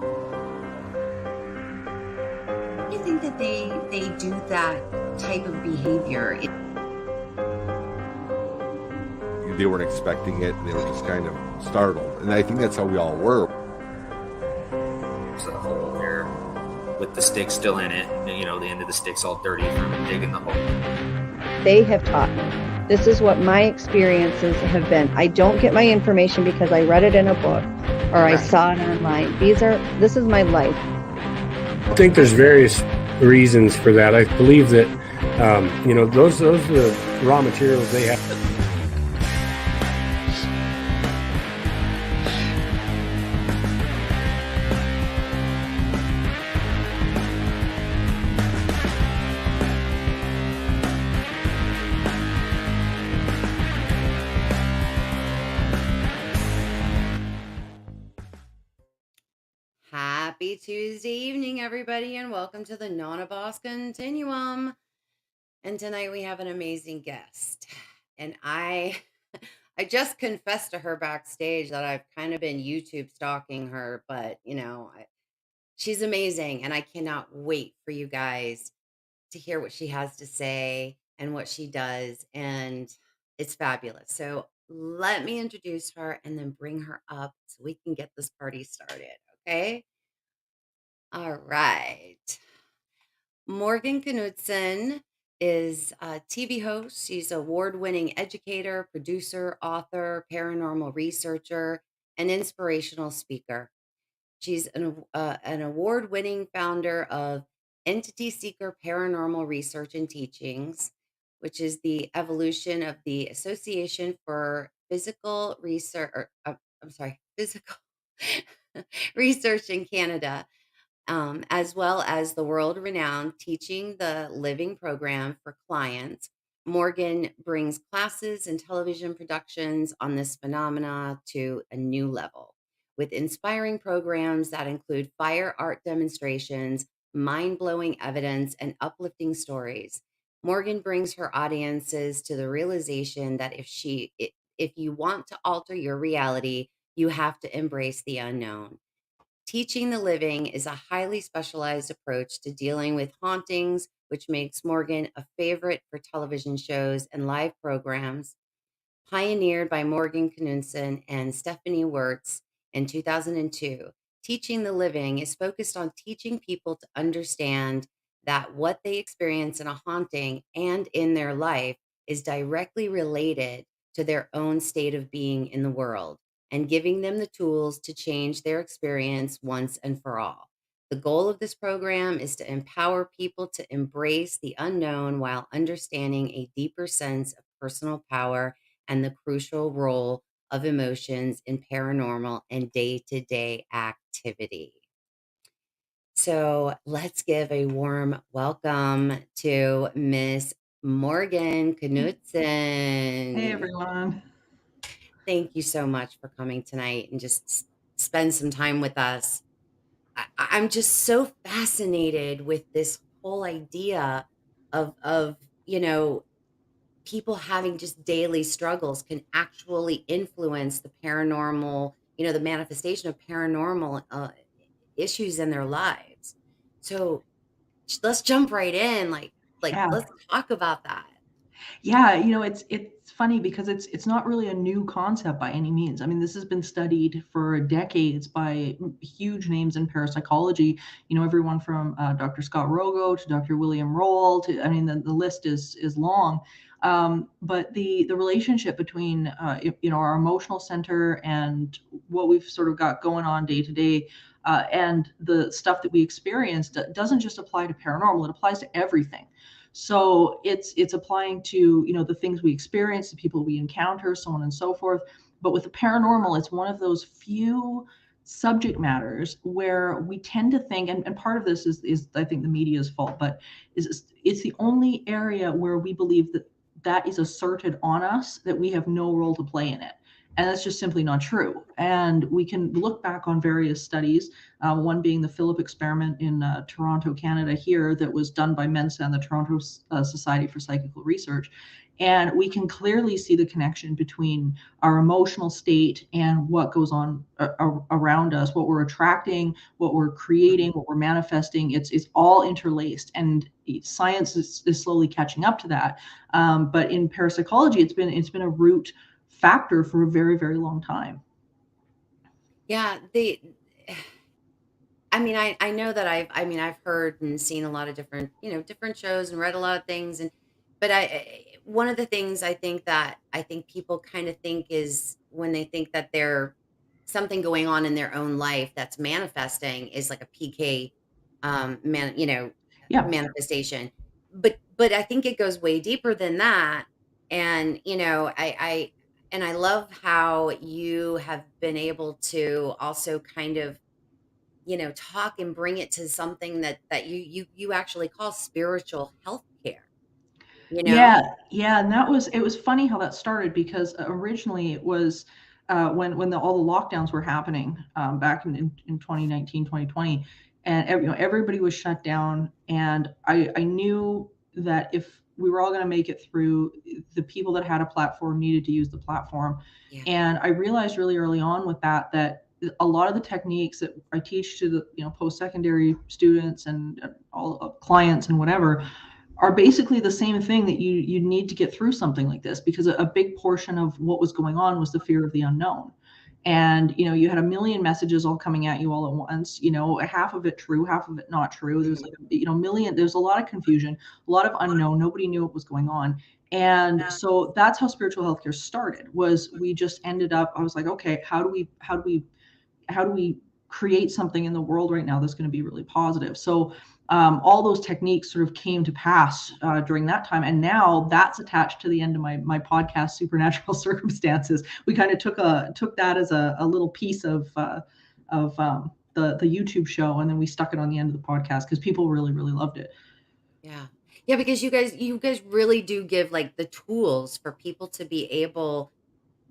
Do you think that they do that type of behavior? They weren't expecting it, and they were just kind of startled. And I think that's how we all were. There's a hole there with the stick still in it. You know, the end of the stick's all dirty from digging the hole. They have taught me. This is what my experiences have been. I don't get my information because I read it in a book or I saw it online. This is my life. I think there's various reasons for that. I believe that, those are the raw materials they have. Happy Tuesday evening, everybody, and welcome to the Nona Boss Continuum. And tonight we have an amazing guest. And I just confessed to her backstage that I've kind of been YouTube stalking her, but she's amazing, and I cannot wait for you guys to hear what she has to say and what she does, and it's fabulous. So let me introduce her and then bring her up so we can get this party started, okay? All right. Morgan Knudsen is a TV host. She's an award-winning educator, producer, author, paranormal researcher, and inspirational speaker. She's an award-winning founder of Entityseeker Paranormal Research and Teachings, which is the evolution of the Association for Physical Research, Physical Research in Canada, as well as the world-renowned Teaching the Living program for clients. Morgan brings classes and television productions on this phenomena to a new level, with inspiring programs that include fire art demonstrations, mind-blowing evidence, and uplifting stories. Morgan brings her audiences to the realization that if you want to alter your reality, you have to embrace the unknown. Teaching the Living is a highly specialized approach to dealing with hauntings, which makes Morgan a favorite for television shows and live programs. Pioneered by Morgan Knudsen and Stephanie Wertz in 2002, Teaching the Living is focused on teaching people to understand that what they experience in a haunting and in their life is directly related to their own state of being in the world, and giving them the tools to change their experience once and for all. The goal of this program is to empower people to embrace the unknown while understanding a deeper sense of personal power and the crucial role of emotions in paranormal and day-to-day activity. So let's give a warm welcome to Miss Morgan Knudsen. Hey, everyone. Thank you so much for coming tonight and just spend some time with us. I'm just so fascinated with this whole idea of people having just daily struggles can actually influence the paranormal, the manifestation of paranormal issues in their lives. So let's jump right in. Let's talk about that. Yeah, it's funny because it's not really a new concept by any means. I mean, this has been studied for decades by huge names in parapsychology. Everyone from Dr. Scott Rogo to Dr. William Roll to, I mean, the list is long. But the relationship between our emotional center and what we've sort of got going on day to day, and the stuff that we experience doesn't just apply to paranormal; it applies to everything. So it's applying to the things we experience, the people we encounter, so on and so forth. But with the paranormal, it's one of those few subject matters where we tend to think, and part of this is I think the media's fault, but it's the only area where we believe that is asserted on us, that we have no role to play in it. And that's just simply not true. And we can look back on various studies, one being the Philip experiment in Toronto, Canada here, that was done by Mensa and the Toronto Society for Psychical Research. And we can clearly see the connection between our emotional state and what goes on around us, what we're attracting, what we're creating, what we're manifesting. It's all interlaced, and science is slowly catching up to that. But in parapsychology, it's been a root factor for a very, very long time. Yeah, I mean, I know that I've heard and seen a lot of different, different shows and read a lot of things, and but one of the things I think people kind of think is when they think that they're something going on in their own life that's manifesting is like a PK Yeah. manifestation. But I think it goes way deeper than that. And I love how you have been able to also kind of talk and bring it to something that you actually call spiritual health care, you know? Yeah, yeah, and it was funny how that started because originally it was when all the lockdowns were happening back in 2019, 2020, and everybody was shut down, and I knew that if we were all going to make it through, the people that had a platform needed to use the platform. Yeah. And I realized really early on with that a lot of the techniques that I teach to the post-secondary students and all clients and whatever are basically the same thing that you need to get through something like this, because a big portion of what was going on was the fear of the unknown. And you had a million messages all coming at you all at once, half of it true, half of it not true. There's like million, there's a lot of confusion, a lot of unknown, nobody knew what was going on. And so that's how spiritual healthcare started. Was we just ended up, I was like, okay, how do we create something in the world right now that's going to be really positive? So all those techniques sort of came to pass during that time, and now that's attached to the end of my podcast, Supernatural Circumstances. We kind of took that as a little piece of the YouTube show, and then we stuck it on the end of the podcast because people really, really loved it. Yeah. Yeah, because you guys really do give like the tools for people to be able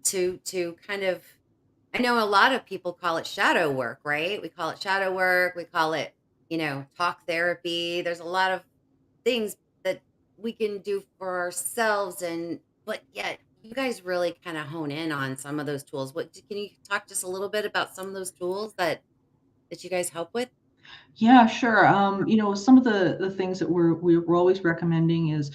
to kind of, I know a lot of people call it shadow work, right? We call it shadow work, we call it, talk therapy. There's a lot of things that we can do for ourselves, and but yet you guys really kind of hone in on some of those tools. Can you talk just a little bit about some of those tools that you guys help with? Yeah, sure. Some of the things that we're always recommending is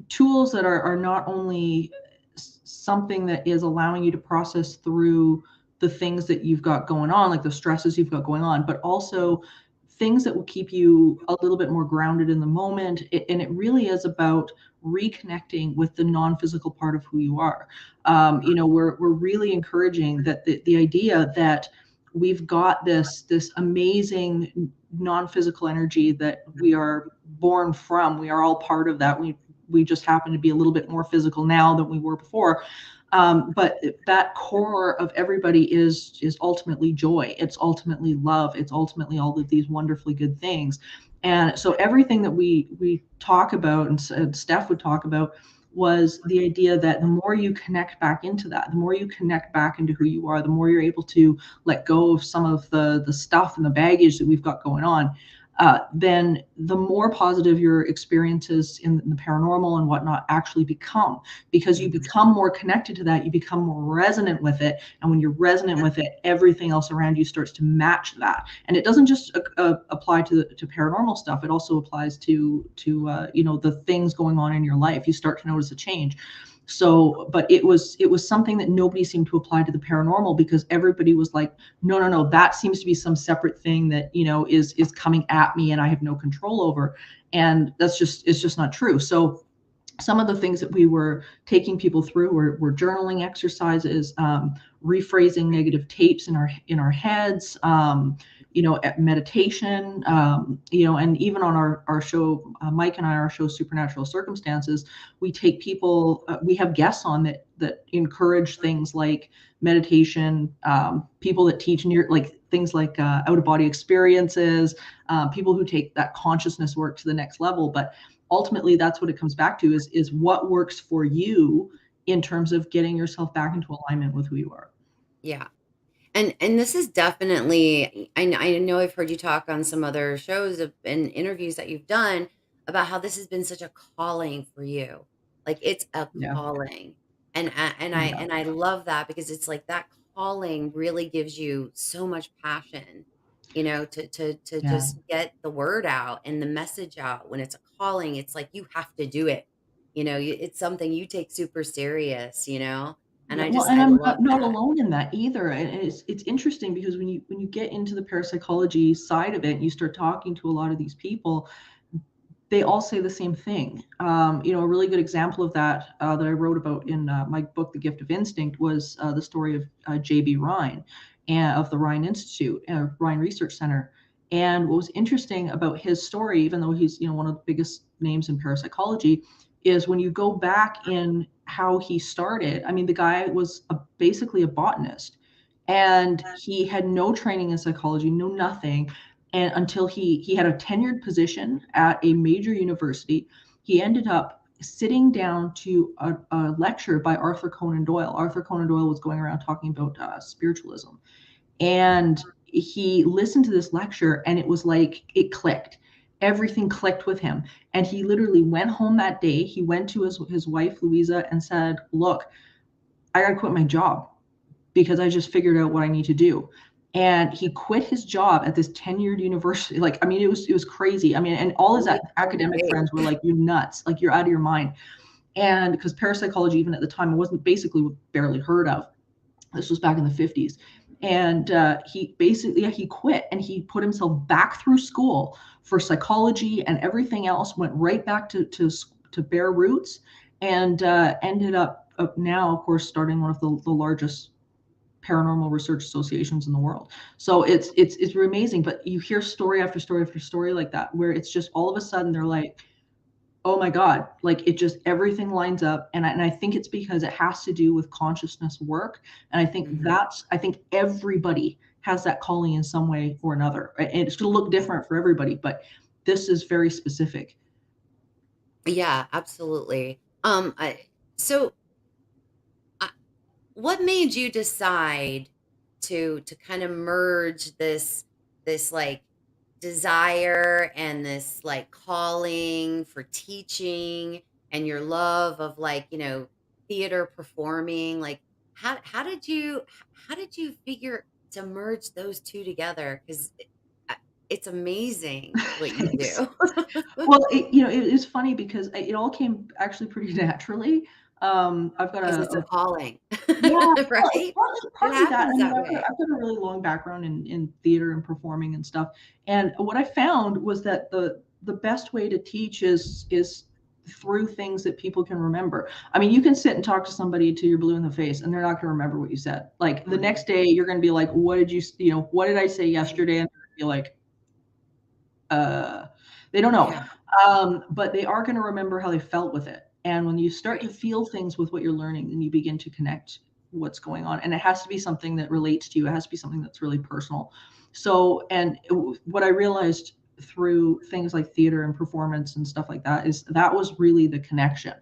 tools that are not only something that is allowing you to process through the things that you've got going on, like the stresses you've got going on, but also things that will keep you a little bit more grounded in the moment. And it really is about reconnecting with the non-physical part of who you are. We're really encouraging that the idea that we've got this amazing non-physical energy that we are born from. We are all part of that. We just happen to be a little bit more physical now than we were before. But that core of everybody is ultimately joy. It's ultimately love. It's ultimately all of these wonderfully good things. And so everything that we talk about, and Steph would talk about, was the idea that the more you connect back into that, the more you connect back into who you are, the more you're able to let go of some of the stuff and the baggage that we've got going on. Then the more positive your experiences in the paranormal and whatnot actually become, because you become more connected to that, you become more resonant with it. And when you're resonant with it, everything else around you starts to match that. And it doesn't just apply to paranormal stuff. It also applies to the things going on in your life. You start to notice a change. So, but it was something that nobody seemed to apply to the paranormal, because everybody was like, no, that seems to be some separate thing that is coming at me and I have no control over. And it's just not true. So some of the things that we were taking people through were journaling exercises, rephrasing negative tapes in our heads, meditation, and even on our show, Mike and I, our show Supernatural Circumstances, we take people, we have guests on that encourage things like meditation, people that teach like things like out of body experiences, people who take that consciousness work to the next level. But ultimately, that's what it comes back to, is what works for you in terms of getting yourself back into alignment with who you are. Yeah. And this is definitely, I know I've heard you talk on some other shows and interviews that you've done about how this has been such a calling for you. Like it's a Yeah. calling. Yeah. And I love that because it's like that calling really gives you so much passion, to Yeah. just get the word out and the message out. When it's a calling, it's like you have to do it. It's something you take super serious. And Yeah, well, and I I'm love not that. alone in that either. And it's interesting because when you get into the parapsychology side of it, and you start talking to a lot of these people, they all say the same thing. A really good example of that that I wrote about in my book, The Gift of Instinct, was the story of J.B. Rhine and of the Rhine Institute, Rhine Research Center. And what was interesting about his story, even though he's one of the biggest names in parapsychology, is when you go back in how he started. I mean, the guy was basically a botanist, and he had no training in psychology, no nothing, and until he had a tenured position at a major university. He ended up sitting down to a lecture by Arthur Conan Doyle. Arthur Conan Doyle was going around talking about spiritualism, and he listened to this lecture, and it was like it clicked. Everything clicked with him, and he literally went home that day. He went to his wife Louisa and said, "Look, I got to quit my job because I just figured out what I need to do." And he quit his job at this tenured university. Like, I mean, it was crazy. I mean, and all his Really academic great. friends were like, "You're nuts! Like, you're out of your mind." And because parapsychology, even at the time, it wasn't basically barely heard of. This was back in the 50s. And he basically, yeah, he quit, and he put himself back through school for psychology and everything else. Went right back to bare roots, and ended up now, of course, starting one of the largest paranormal research associations in the world. So it's amazing. But you hear story after story after story like that, where it's just all of a sudden they're like, "Oh my God," like it just everything lines up. And I think it's because it has to do with consciousness work. And Mhm. I think everybody has that calling in some way or another. And it's going to look different for everybody, but this is very specific. Yeah, absolutely. So uh, what made you decide to kind of merge this like desire and this like calling for teaching and your love of like, theater performing? Like how did you figure to merge those two together? Because it's amazing what you Thanks. do. Well, it's funny because it all came actually pretty naturally. I've got Because it's a calling. Yeah, well, it's Right? It partly that. I happens mean, that I've got way. I've got a really long background in theater and performing and stuff, and what I found was that the best way to teach is through things that people can remember. I mean, you can sit and talk to somebody till you're blue in the face, and they're not gonna remember what you said. Like, the Mhm. next day, you're gonna be like, "What did what did I say yesterday?" And they're gonna be like, uh, they don't know. Yeah, But they are going to remember how they felt with it. And when you start to right. feel things with what you're learning, then you begin to connect what's going on. And it has to be something that relates to you. It has to be something that's really personal. So, and what I realized through things like theater and performance and stuff like that is that was really the connection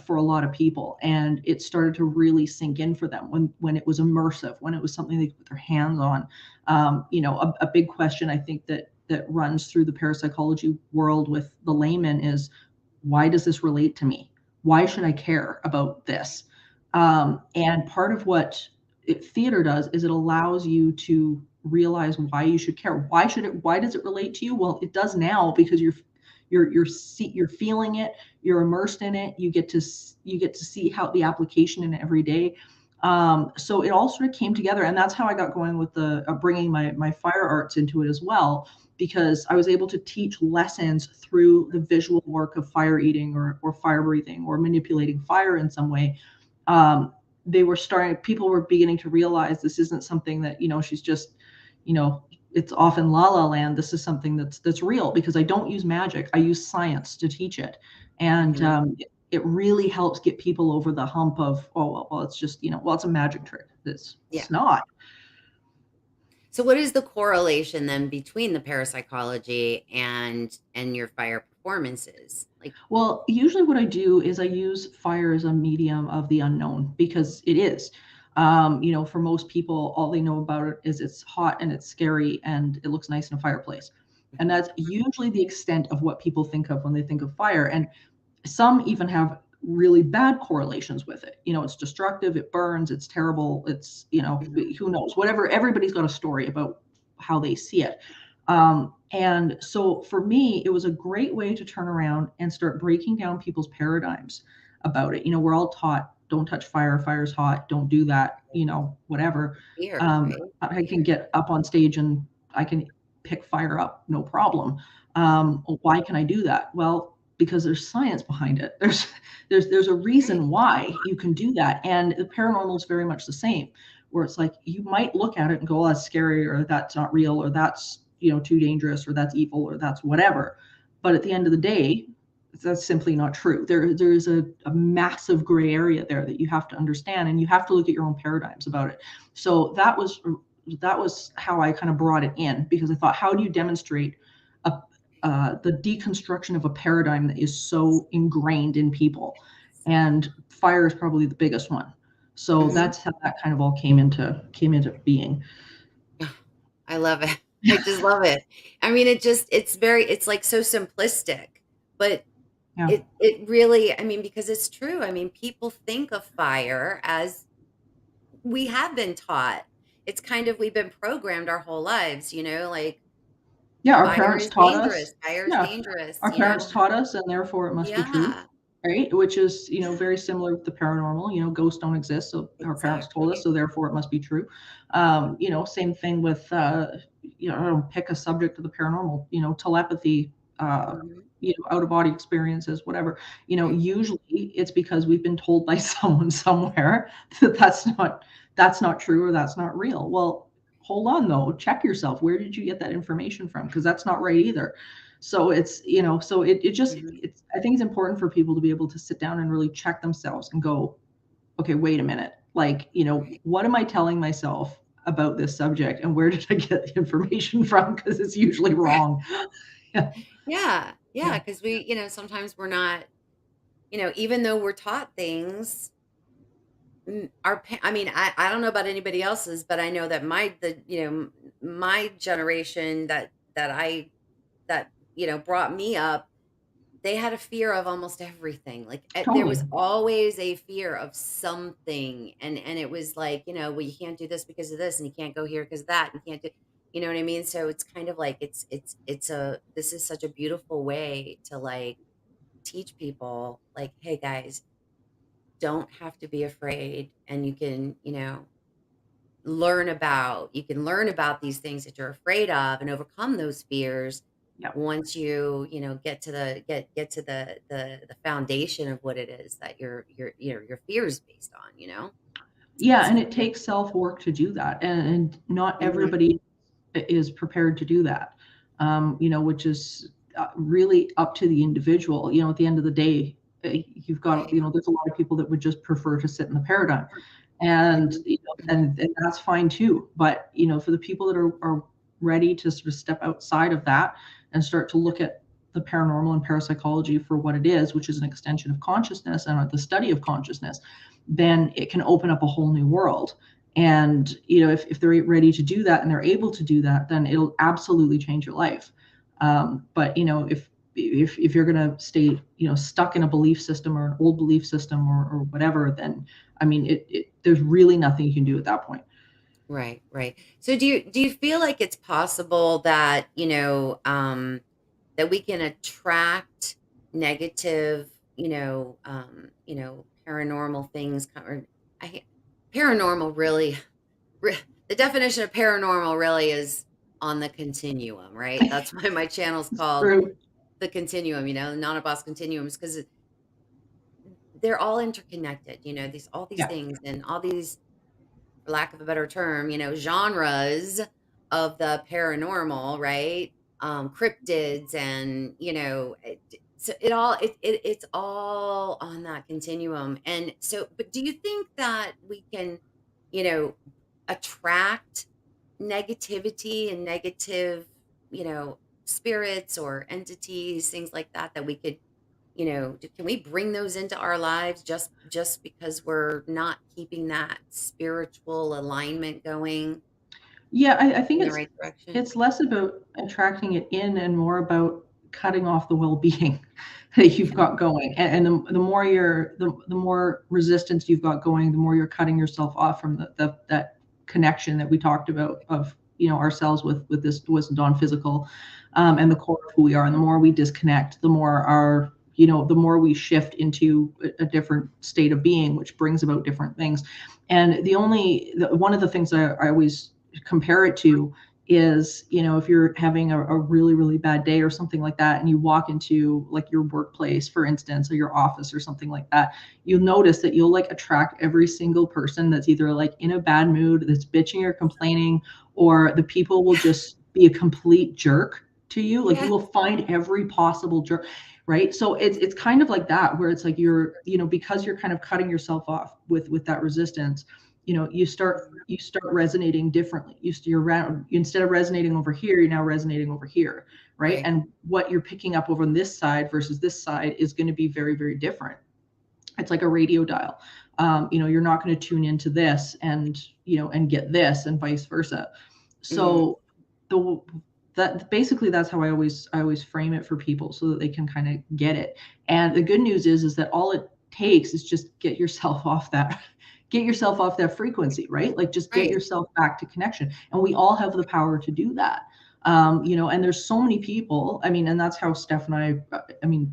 for a lot of people. And it started to really sink in for them when it was immersive, when it was something they could put their hands on. A big question I think that runs through the parapsychology world with the layman is, why does this relate to me? Why should I care about this? And part of what theater does is it allows you to realize why you should care. Why does it relate to you? Well, it does now because you're feeling it, you're immersed in it, you get to see how the application in it every day. So it all sort of came together, and that's how I got going with the bringing my fire arts into it as well, because I was able to teach lessons through the visual work of fire eating or fire breathing or manipulating fire in some way. People were beginning to realize this isn't something that, she's just, you know, it's off in la la land. This is something that's real, because I don't use magic. I use science to teach it. And Mhm. it really helps get people over the hump of, oh, well, it's just, well, it's a magic trick. Yeah. It's not. So what is the correlation then between the parapsychology and your fire performances? Like, Well, usually what I do is I use fire as a medium of the unknown, because it is. For most people, all they know about it is it's hot and it's scary and it looks nice in a fireplace. And mhm, that's usually the extent of what people think of when they think of fire. And some even have really bad correlations with it. It's destructive, it burns, it's terrible, it's, who knows, whatever. Everybody's got a story about how they see it. And so for me, it was a great way to turn around and start breaking down people's paradigms about it. We're all taught, don't touch fire, fire's hot, don't do that, whatever. Fear, right? I can get up on stage and I can pick fire up, no problem. Why can I do that? Well, because there's science behind it. There's a reason why you can do that. And the paranormal is very much the same, where it's like you might look at it and go, oh, that's scary, or that's not real, or that's too dangerous, or that's evil, or that's whatever. But at the end of the day, that's simply not true. There is a massive gray area there that you have to understand, and you have to look at your own paradigms about it. So that was how I kind of brought it in, because I thought, how do you demonstrate the deconstruction of a paradigm that is so ingrained in people? And fire is probably the biggest one. So that's how that kind of all came into being. I love it. I just love it. I mean, it's like so simplistic, but it really, I mean, because it's true. I mean, people think of fire as we have been taught. It's kind of, we've been programmed our whole lives, like, our parents taught us. Fire is dangerous. Our parents taught us, and therefore it must be true. Right? Which is, very similar with the paranormal. Ghosts don't exist, so our parents told us, so therefore it must be true. Same thing with, pick a subject of the paranormal, telepathy, out of body experiences, whatever. Usually it's because we've been told by someone somewhere that that's not true, or that's not real. Well, hold on though, check yourself. Where did you get that information from? Because that's not right either. So it's, so it just, I think it's important for people to be able to sit down and really check themselves and go, okay, wait a minute. Like, what am I telling myself about this subject, and where did I get the information from? Because it's usually wrong. Yeah. Because we, sometimes we're not, even though we're taught things, I mean, I don't know about anybody else's, but I know that my generation that brought me up, they had a fear of almost everything. Like there was always a fear of something. And it was like, well, you can't do this because of this, and you can't go here because of that, and you can't do, you know what I mean? So it's kind of like, this is such a beautiful way to like teach people, like, hey guys, don't have to be afraid. And you can, learn about these things that you're afraid of, and overcome those fears. Once you get to the foundation of what it is that your fear is based on. And it takes self-work to do that, and not everybody is prepared to do that, which is really up to the individual. At the end of the day, you've got, there's a lot of people that would just prefer to sit in the paradigm, and and that's fine too. But for the people that are ready to sort of step outside of that and start to look at the paranormal and parapsychology for what it is, which is an extension of consciousness and the study of consciousness, then it can open up a whole new world. And if they're ready to do that and they're able to do that, then it'll absolutely change your life. But if you're going to stay stuck in a belief system, or an old belief system, or whatever, then I mean there's really nothing you can do at that point. Right. So do you feel like it's possible that that we can attract negative paranormal things? Paranormal really, the definition of paranormal really is on the continuum, right? That's why my channel's called The Continuum, the non-boss continuums, because they're all interconnected. These things, and all these, for lack of a better term, genres of the paranormal, right? Cryptids, and so it's all on that continuum. And so, but do you think that we can, attract negativity and negative, spirits or entities, things like that we could, can we bring those into our lives just because we're not keeping that spiritual alignment going? I think the right direction? It's less about attracting it in and more about cutting off the well-being. that you've got going. And the more the more resistance you've got going, the more you're cutting yourself off from that connection that we talked about of, ourselves with this was non-physical, and the core of who we are. And the more we disconnect, the more the more we shift into a different state of being, which brings about different things. And one of the things I always compare it to is, if you're having a really, really bad day or something like that, and you walk into like your workplace, for instance, or your office or something like that, you'll notice that you'll like attract every single person that's either like in a bad mood, that's bitching or complaining, or the people will just be a complete jerk to you. Like, you will find every possible jerk. Right. So it's kind of like that, where it's like because you're kind of cutting yourself off with that resistance, you start resonating differently. Instead of resonating over here, you're now resonating over here. Right. And what you're picking up over on this side versus this side is going to be very, very different. It's like a radio dial. You're not going to tune into this and get this, and vice versa. So basically that's how I always frame it for people, so that they can kind of get it. And the good news is that all it takes is just get yourself off that frequency, right? Like, just get yourself back to connection. And we all have the power to do that. And there's so many people, and that's how Steph and I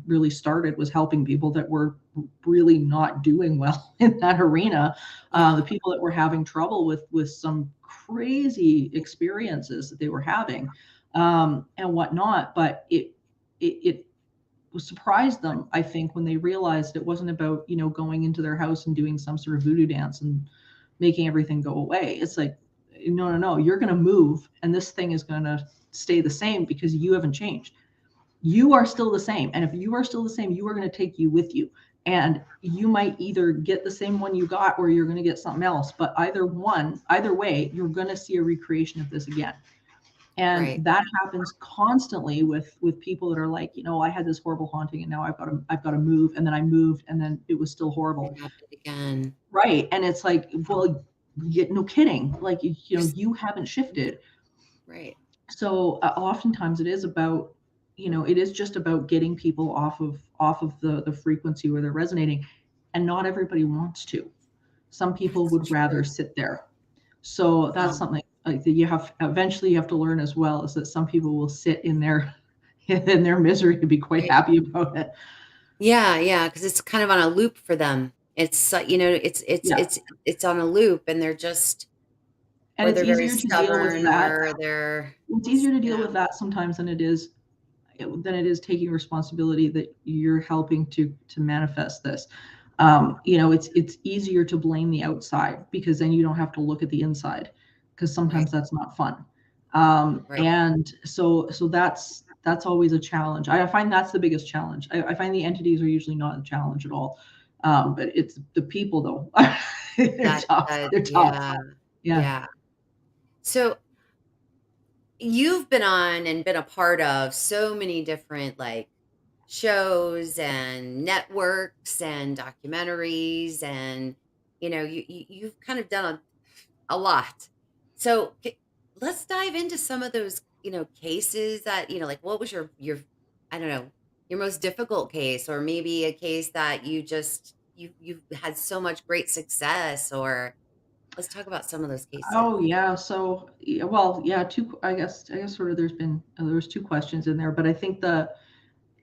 really started, was helping people that were really not doing well in that arena. The people that were having trouble with some crazy experiences that they were having, and whatnot. But it surprised them, I think, when they realized it wasn't about, going into their house and doing some sort of voodoo dance and making everything go away. It's like, no, you're going to move, and this thing is going to stay the same, because you haven't changed. You are still the same. And if you are still the same, you are going to take you with you. And you might either get the same one you got, or you're going to get something else. But either way, you're going to see a recreation of this again. And that happens constantly with people that are like, I had this horrible haunting, and now I've got to move. And then I moved, and then it was still horrible. It happened again. Right. And it's like, well, no kidding. Like, you haven't shifted. Right. So oftentimes it is about, it is just about getting people off of the frequency where they're resonating. And not everybody wants to. Some people would rather sit there. So that's something like that eventually you have to learn as well, is that some people will sit in their misery and be quite happy about it. Yeah, because it's kind of on a loop for them. It's it's on a loop, and they're just, and it's they're easier very to deal with stubborn, that. or they're It's easier to deal with that sometimes than it is taking responsibility that you're helping to manifest this. It's easier to blame the outside, because then you don't have to look at the inside, because sometimes that's not fun. And so that's always a challenge. I find that's the biggest challenge. I find the entities are usually not a challenge at all. But it's the people, though. They're tough. They're tough. Yeah. So you've been on and been a part of so many different like shows and networks and documentaries, and you've kind of done a lot. So let's dive into some of those cases that like, what was your I don't know, your most difficult case, or maybe a case that you've had so much great success, or let's talk about some of those cases. Oh yeah. So two. I guess sort of there's two questions in there, but I think the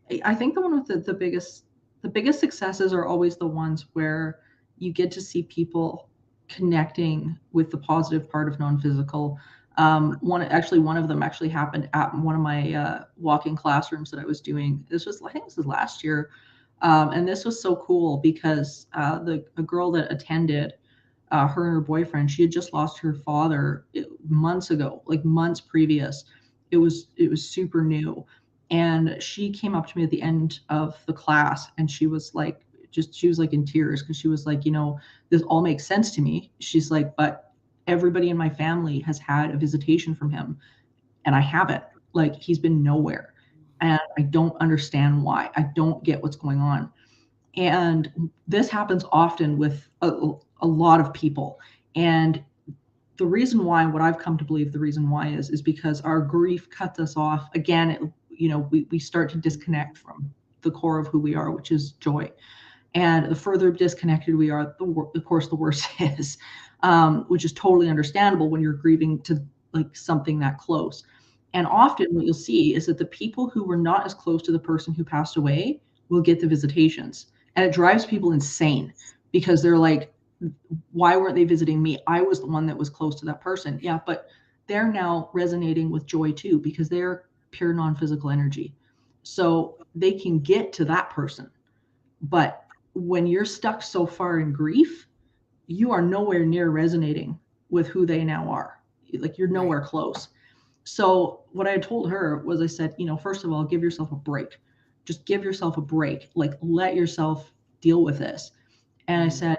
one with the biggest successes are always the ones where you get to see people connecting with the positive part of non-physical. One of them actually happened at one of my walk-in classrooms that I was doing. I think this was last year, and this was so cool because a girl that attended, her and her boyfriend, she had just lost her father months ago, like months previous. It was super new. And she came up to me at the end of the class, and she was like in tears, because she was like, this all makes sense to me. She's like, but everybody in my family has had a visitation from him, and I haven't. Like, he's been nowhere, and I don't understand why. I don't get what's going on. And this happens often with a lot of people. And the reason why, what I've come to believe the reason why is because our grief cuts us off. Again, we start to disconnect from the core of who we are, which is joy. And the further disconnected we are, of course, the worse it is, which is totally understandable when you're grieving to like something that close. And often what you'll see is that the people who were not as close to the person who passed away will get the visitations. And it drives people insane because they're like, why weren't they visiting me? I was the one that was close to that person. Yeah, but they're now resonating with joy too because they're pure non-physical energy. So they can get to that person. But when you're stuck so far in grief, you are nowhere near resonating with who they now are. Like you're nowhere close. So what I told her was, I said, first of all, give yourself a break. Just give yourself a break. Like let yourself deal with this. And I said,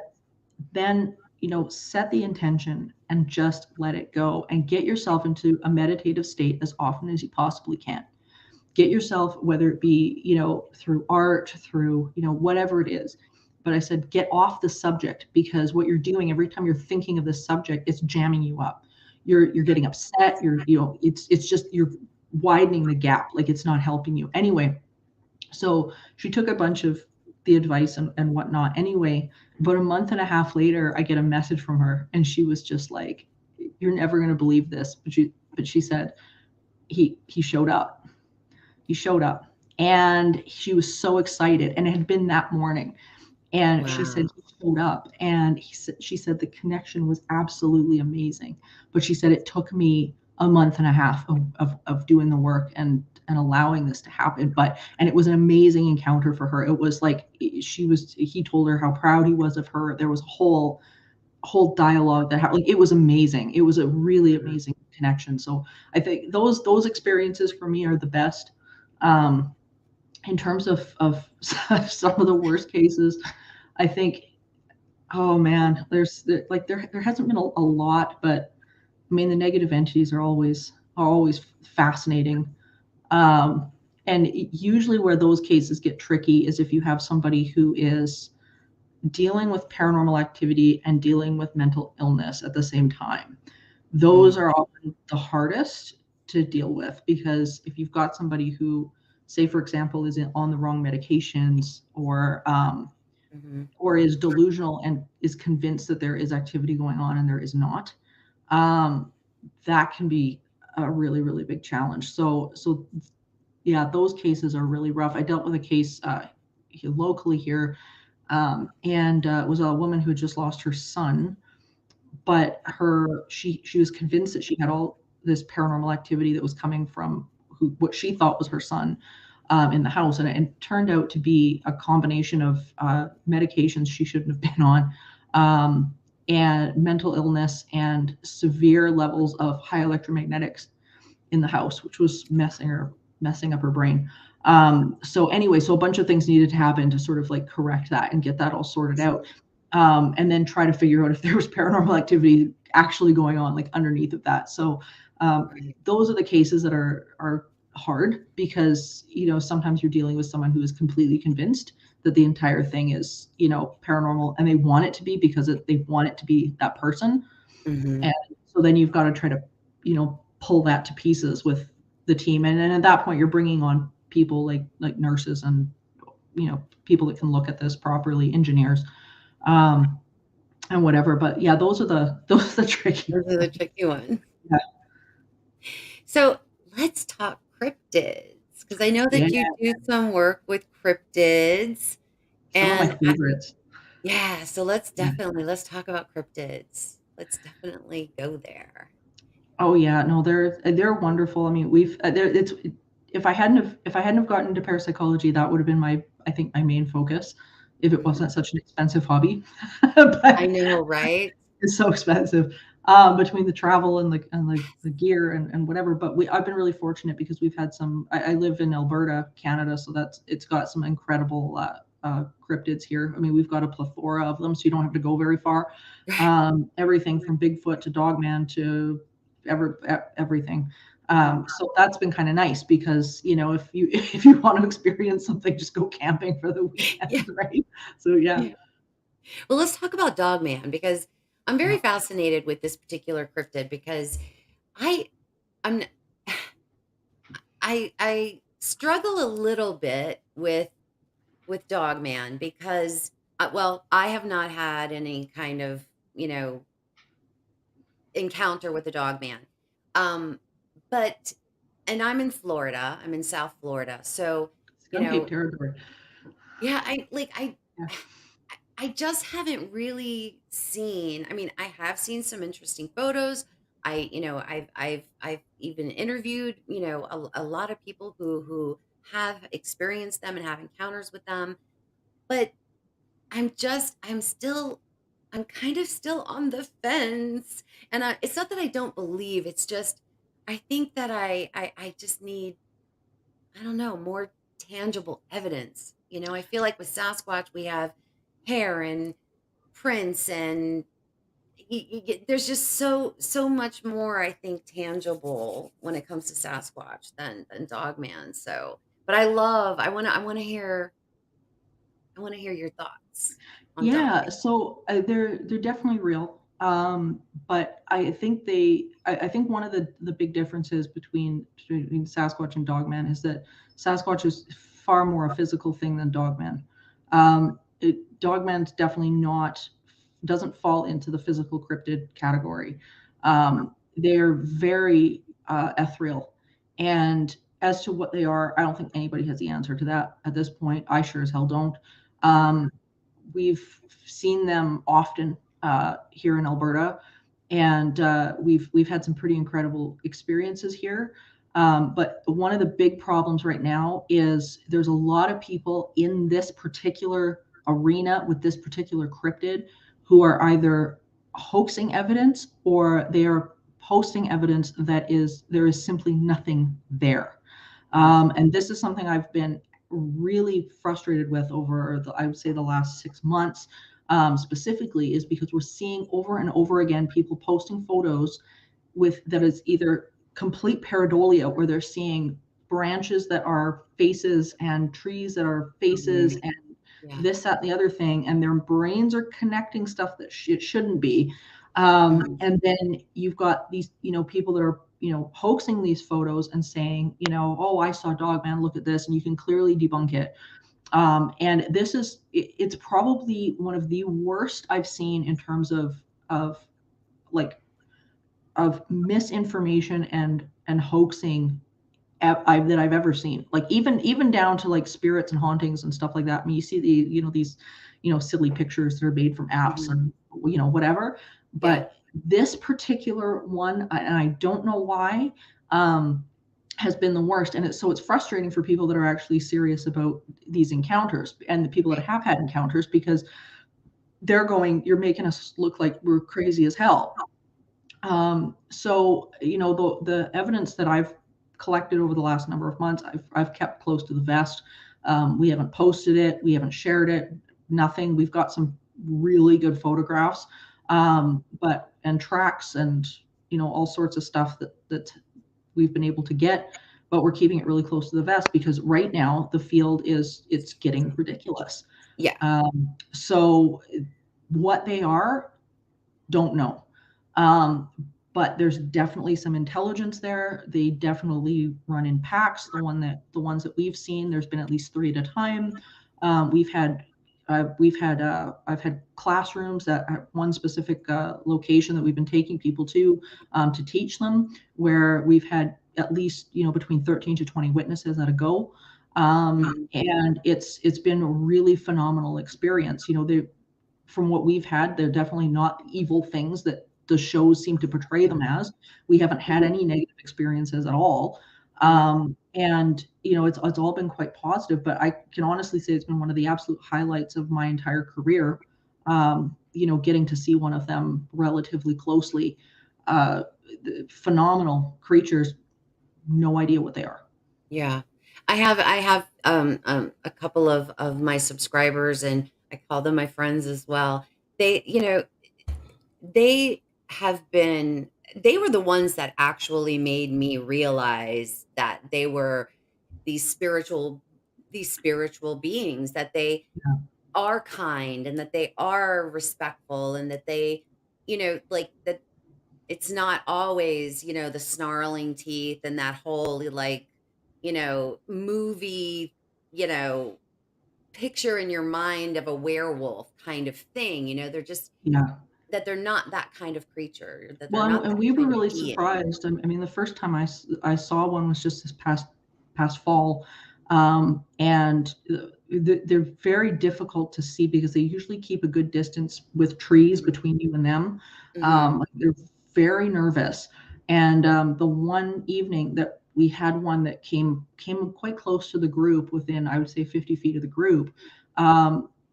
then, set the intention and just let it go and get yourself into a meditative state as often as you possibly can. Get yourself, whether it be, through art, through, whatever it is. But I said, get off the subject, because what you're doing every time you're thinking of this subject, it's jamming you up. You're getting upset. It's just, you're widening the gap. Like it's not helping you anyway. So she took a bunch of the advice and whatnot. Anyway, about a month and a half later, I get a message from her and she was just like, you're never going to believe this. But she said, he showed up. He showed up and she was so excited, and it had been that morning. And she said he showed up, and she said the connection was absolutely amazing. But she said it took me a month and a half of doing the work and allowing this to happen. And it was an amazing encounter for her. It was like he told her how proud he was of her. There was a whole dialogue that happened. Like, it was amazing. It was a really amazing connection. So I think those experiences for me are the best. In terms of some of the worst cases, I think, oh man, there hasn't been a lot, but I mean, the negative entities are always fascinating. And usually where those cases get tricky is if you have somebody who is dealing with paranormal activity and dealing with mental illness at the same time. Those are often the hardest to deal with, because if you've got somebody who, say, for example, is on the wrong medications or is delusional and is convinced that there is activity going on and there is not, that can be a really, really big challenge. So yeah, those cases are really rough. I dealt with a case locally here, and it was a woman who had just lost her son, but she was convinced that she had all this paranormal activity that was coming from what she thought was her son in the house. And it turned out to be a combination of medications she shouldn't have been on, and mental illness and severe levels of high electromagnetics in the house, which was messing up her brain. So anyway, so a bunch of things needed to happen to sort of like correct that and get that all sorted out. And then try to figure out if there was paranormal activity actually going on, like underneath of that. So those are the cases that are hard, because sometimes you're dealing with someone who is completely convinced that the entire thing is paranormal, and they want it to be because they want it to be that person. And so then you've got to try to pull that to pieces with the team, and then at that point you're bringing on people like nurses and people that can look at this properly, engineers, and whatever. But yeah, those are the tricky ones. Yeah. So let's talk cryptids, because I know that you do some work with cryptids. Some of my favorites. So let's talk about cryptids. Let's definitely go there. Oh yeah, no, they're wonderful. I mean, if I hadn't have gotten into parapsychology, that would have been my main focus, if it wasn't such an expensive hobby. But I know, right? It's so expensive, between the travel and the gear and whatever. But I've been really fortunate because we've had some. I live in Alberta, Canada, so it's got some incredible cryptids here. I mean, we've got a plethora of them, so you don't have to go very far. Everything from Bigfoot to Dogman to everything. So that's been kind of nice, because if you want to experience something, just go camping for the weekend, right? So yeah. Well, let's talk about Dogman, because I'm very fascinated with this particular cryptid, because I struggle a little bit with with Dogman because, well, I have not had any kind of, you know, encounter with the Dogman. Um, but and I'm in Florida. I'm in South Florida. So, you Skunk know, territory. yeah, I like Yeah. I just haven't really seen. I mean, I have seen some interesting photos. I've even interviewed, a lot of people who have experienced them and have encounters with them. But I'm kind of still on the fence. And it's not that I don't believe, it's just, I think that I just need, I don't know, more tangible evidence. I feel like with Sasquatch, we have hair and prints and there's just so much more, I think, tangible when it comes to Sasquatch than Dogman. So, but I want to hear your thoughts on Yeah, Dogman. so they're definitely real. But I think one of the big differences between Sasquatch and Dogman is that Sasquatch is far more a physical thing than Dogman. Dogman's definitely not doesn't fall into the physical cryptid category. They're very ethereal, and as to what they are, I don't think anybody has the answer to that at this point. I sure as hell don't. Um, we've seen them often here in Alberta, and we've had some pretty incredible experiences here. But one of the big problems right now is there's a lot of people in this particular arena with this particular cryptid who are either hoaxing evidence or they are posting evidence that is there is simply nothing there. And this is something I've been really frustrated with over I would say the last 6 months, specifically, is because we're seeing over and over again people posting photos with that is either complete pareidolia, where they're seeing branches that are faces and trees that are faces Mhm. and Yeah. this, that, and the other thing, and their brains are connecting stuff that it shouldn't be. Mhm. And then you've got these, people that are, hoaxing these photos and saying, oh, I saw Dogman, look at this, and you can clearly debunk it. And it's probably one of the worst I've seen in terms of like of misinformation and hoaxing that I've ever seen. Like even down to like spirits and hauntings and stuff like that. I mean, you see these silly pictures that are made from apps Mhm. and whatever. Yeah. But this particular one, and I don't know why, um, has been the worst. And it's frustrating for people that are actually serious about these encounters and the people that Right. have had encounters, because they're going, you're making us look like we're crazy as hell. So the evidence that I've collected over the last number of months, I've kept close to the vest. We haven't posted it, we haven't shared it, nothing. We've got some really good photographs, but and tracks and all sorts of stuff that we've been able to get, but we're keeping it really close to the vest because right now the field it's getting ridiculous. Yeah. So what they are, don't know. Um, but there's definitely some intelligence there. They definitely run in packs. The ones that we've seen, there's been at least three at a time. We've had I've had classrooms at one specific location that we've been taking people to teach them, where we've had at least between 13 to 20 witnesses at a go. Mhm. And it's been a really phenomenal experience. They From what we've had, they're definitely not evil things that the shows seem to portray them as. We haven't had Mhm. any negative experiences at all. Mhm. And it's all been quite positive, but I can honestly say it's been one of the absolute highlights of my entire career. Getting to see one of them relatively closely. Uh, Phenomenal creatures, no idea what they are. Yeah. I have a couple of my subscribers, and I call them my friends as well. They, they they were the ones that actually made me realize that they were these spiritual these spiritual beings, that they are kind and that they are respectful and that they, like that it's not always, the snarling teeth and that whole like, movie, you know, picture in your mind of a werewolf kind of thing, they're just Yeah. that they're not that kind of creature, that they're Well, not and that we were kind of really deity. surprised. I mean, the first time I saw one was just this past fall, and they're very difficult to see because they usually keep a good distance with trees Mhm. between you and them. Mhm. Like they're very nervous. And the one evening that we had one that came quite close to the group, within, I would say, 50 feet of the group,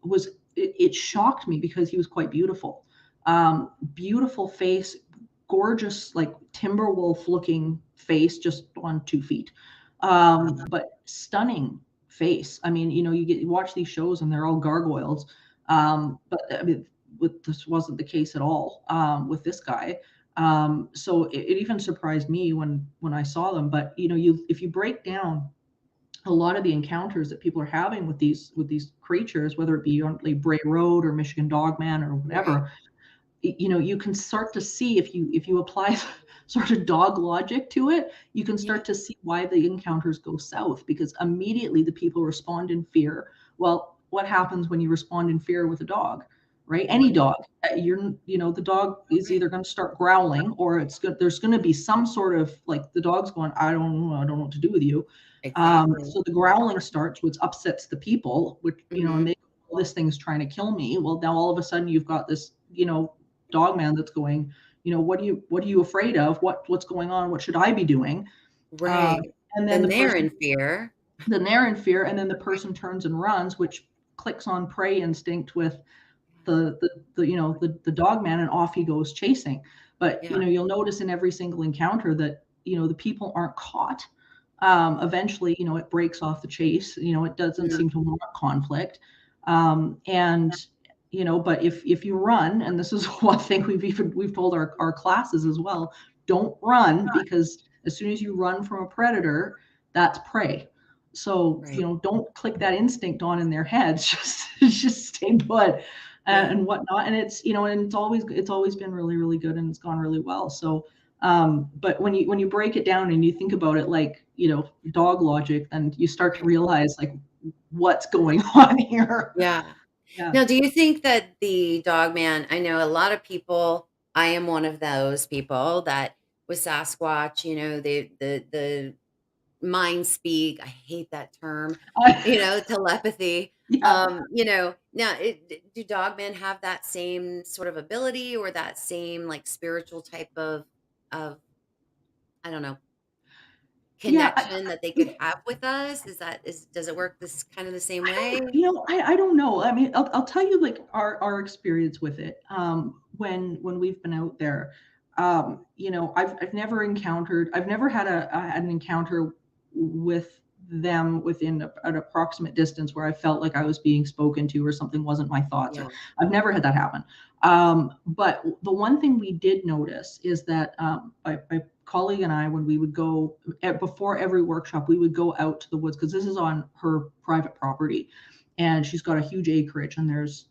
was it shocked me because he was quite beautiful. Beautiful face, gorgeous, like timber wolf looking face, just on 2 feet. Wow. But stunning face. I mean, you watch these shows and they're all gargoyles. Yeah. But I mean, this wasn't the case at all with this guy. So it even surprised me when I saw them. But if you break down a lot of the encounters that people are having with these creatures, whether it be on like Bray Road or Michigan Dogman or Right. whatever, you can start to see, if you apply sort of dog logic to it, you can Yeah. start to see why the encounters go south, because immediately the people respond in fear. Well, what happens when you respond in fear with a dog, right? Any Right. dog, the dog is Right. either going to start growling, or there's going to be some sort of, like, the dog's going, I don't know what to do with you. Exactly. So the growling starts, which upsets the people, which, and Mhm. they, well, this thing's trying to kill me. Well, now all of a sudden you've got this, dog man that's going, what are you afraid of? What's going on? What should I be doing? Uh, Right. and then Then the they're person, in fear. then they're in fear, and then the person turns and runs, which clicks on prey instinct with the dog man, and off he goes chasing. But Yeah. you'll notice in every single encounter that the people aren't caught. Eventually, it breaks off the chase. It doesn't Yeah. seem to want conflict. And but if you run, and this is one thing we've told our classes as well, don't run, because as soon as you run from a predator, that's prey. So Right. don't click that instinct on in their heads. Just stay put, Yeah. and whatnot. And and it's always been really, really good, and it's gone really well. So but when you break it down and you think about it like, dog logic, then you start to Right. realize, like, what's going on here. Yeah. Yeah. Now, do you think that the dog man, I know a lot of people, I am one of those people that with Sasquatch, the mind speak, I hate that term, telepathy. Yeah. Now do dogmen have that same sort of ability or that same like spiritual type of I don't know, Yeah. connection that they could have with us? Does it work this kind of the same way? I don't know. I mean, I'll tell you, like, our experience with it. When we've been out there, I've never had an encounter with them within an approximate distance where I felt like I was being spoken to, or something wasn't my thoughts, or Yeah. I've never had that happen. But the one thing we did notice is that, my colleague and I, when we would go, before every workshop, we would go out to the woods, because this is on her private property, and she's got a huge acreage, and there's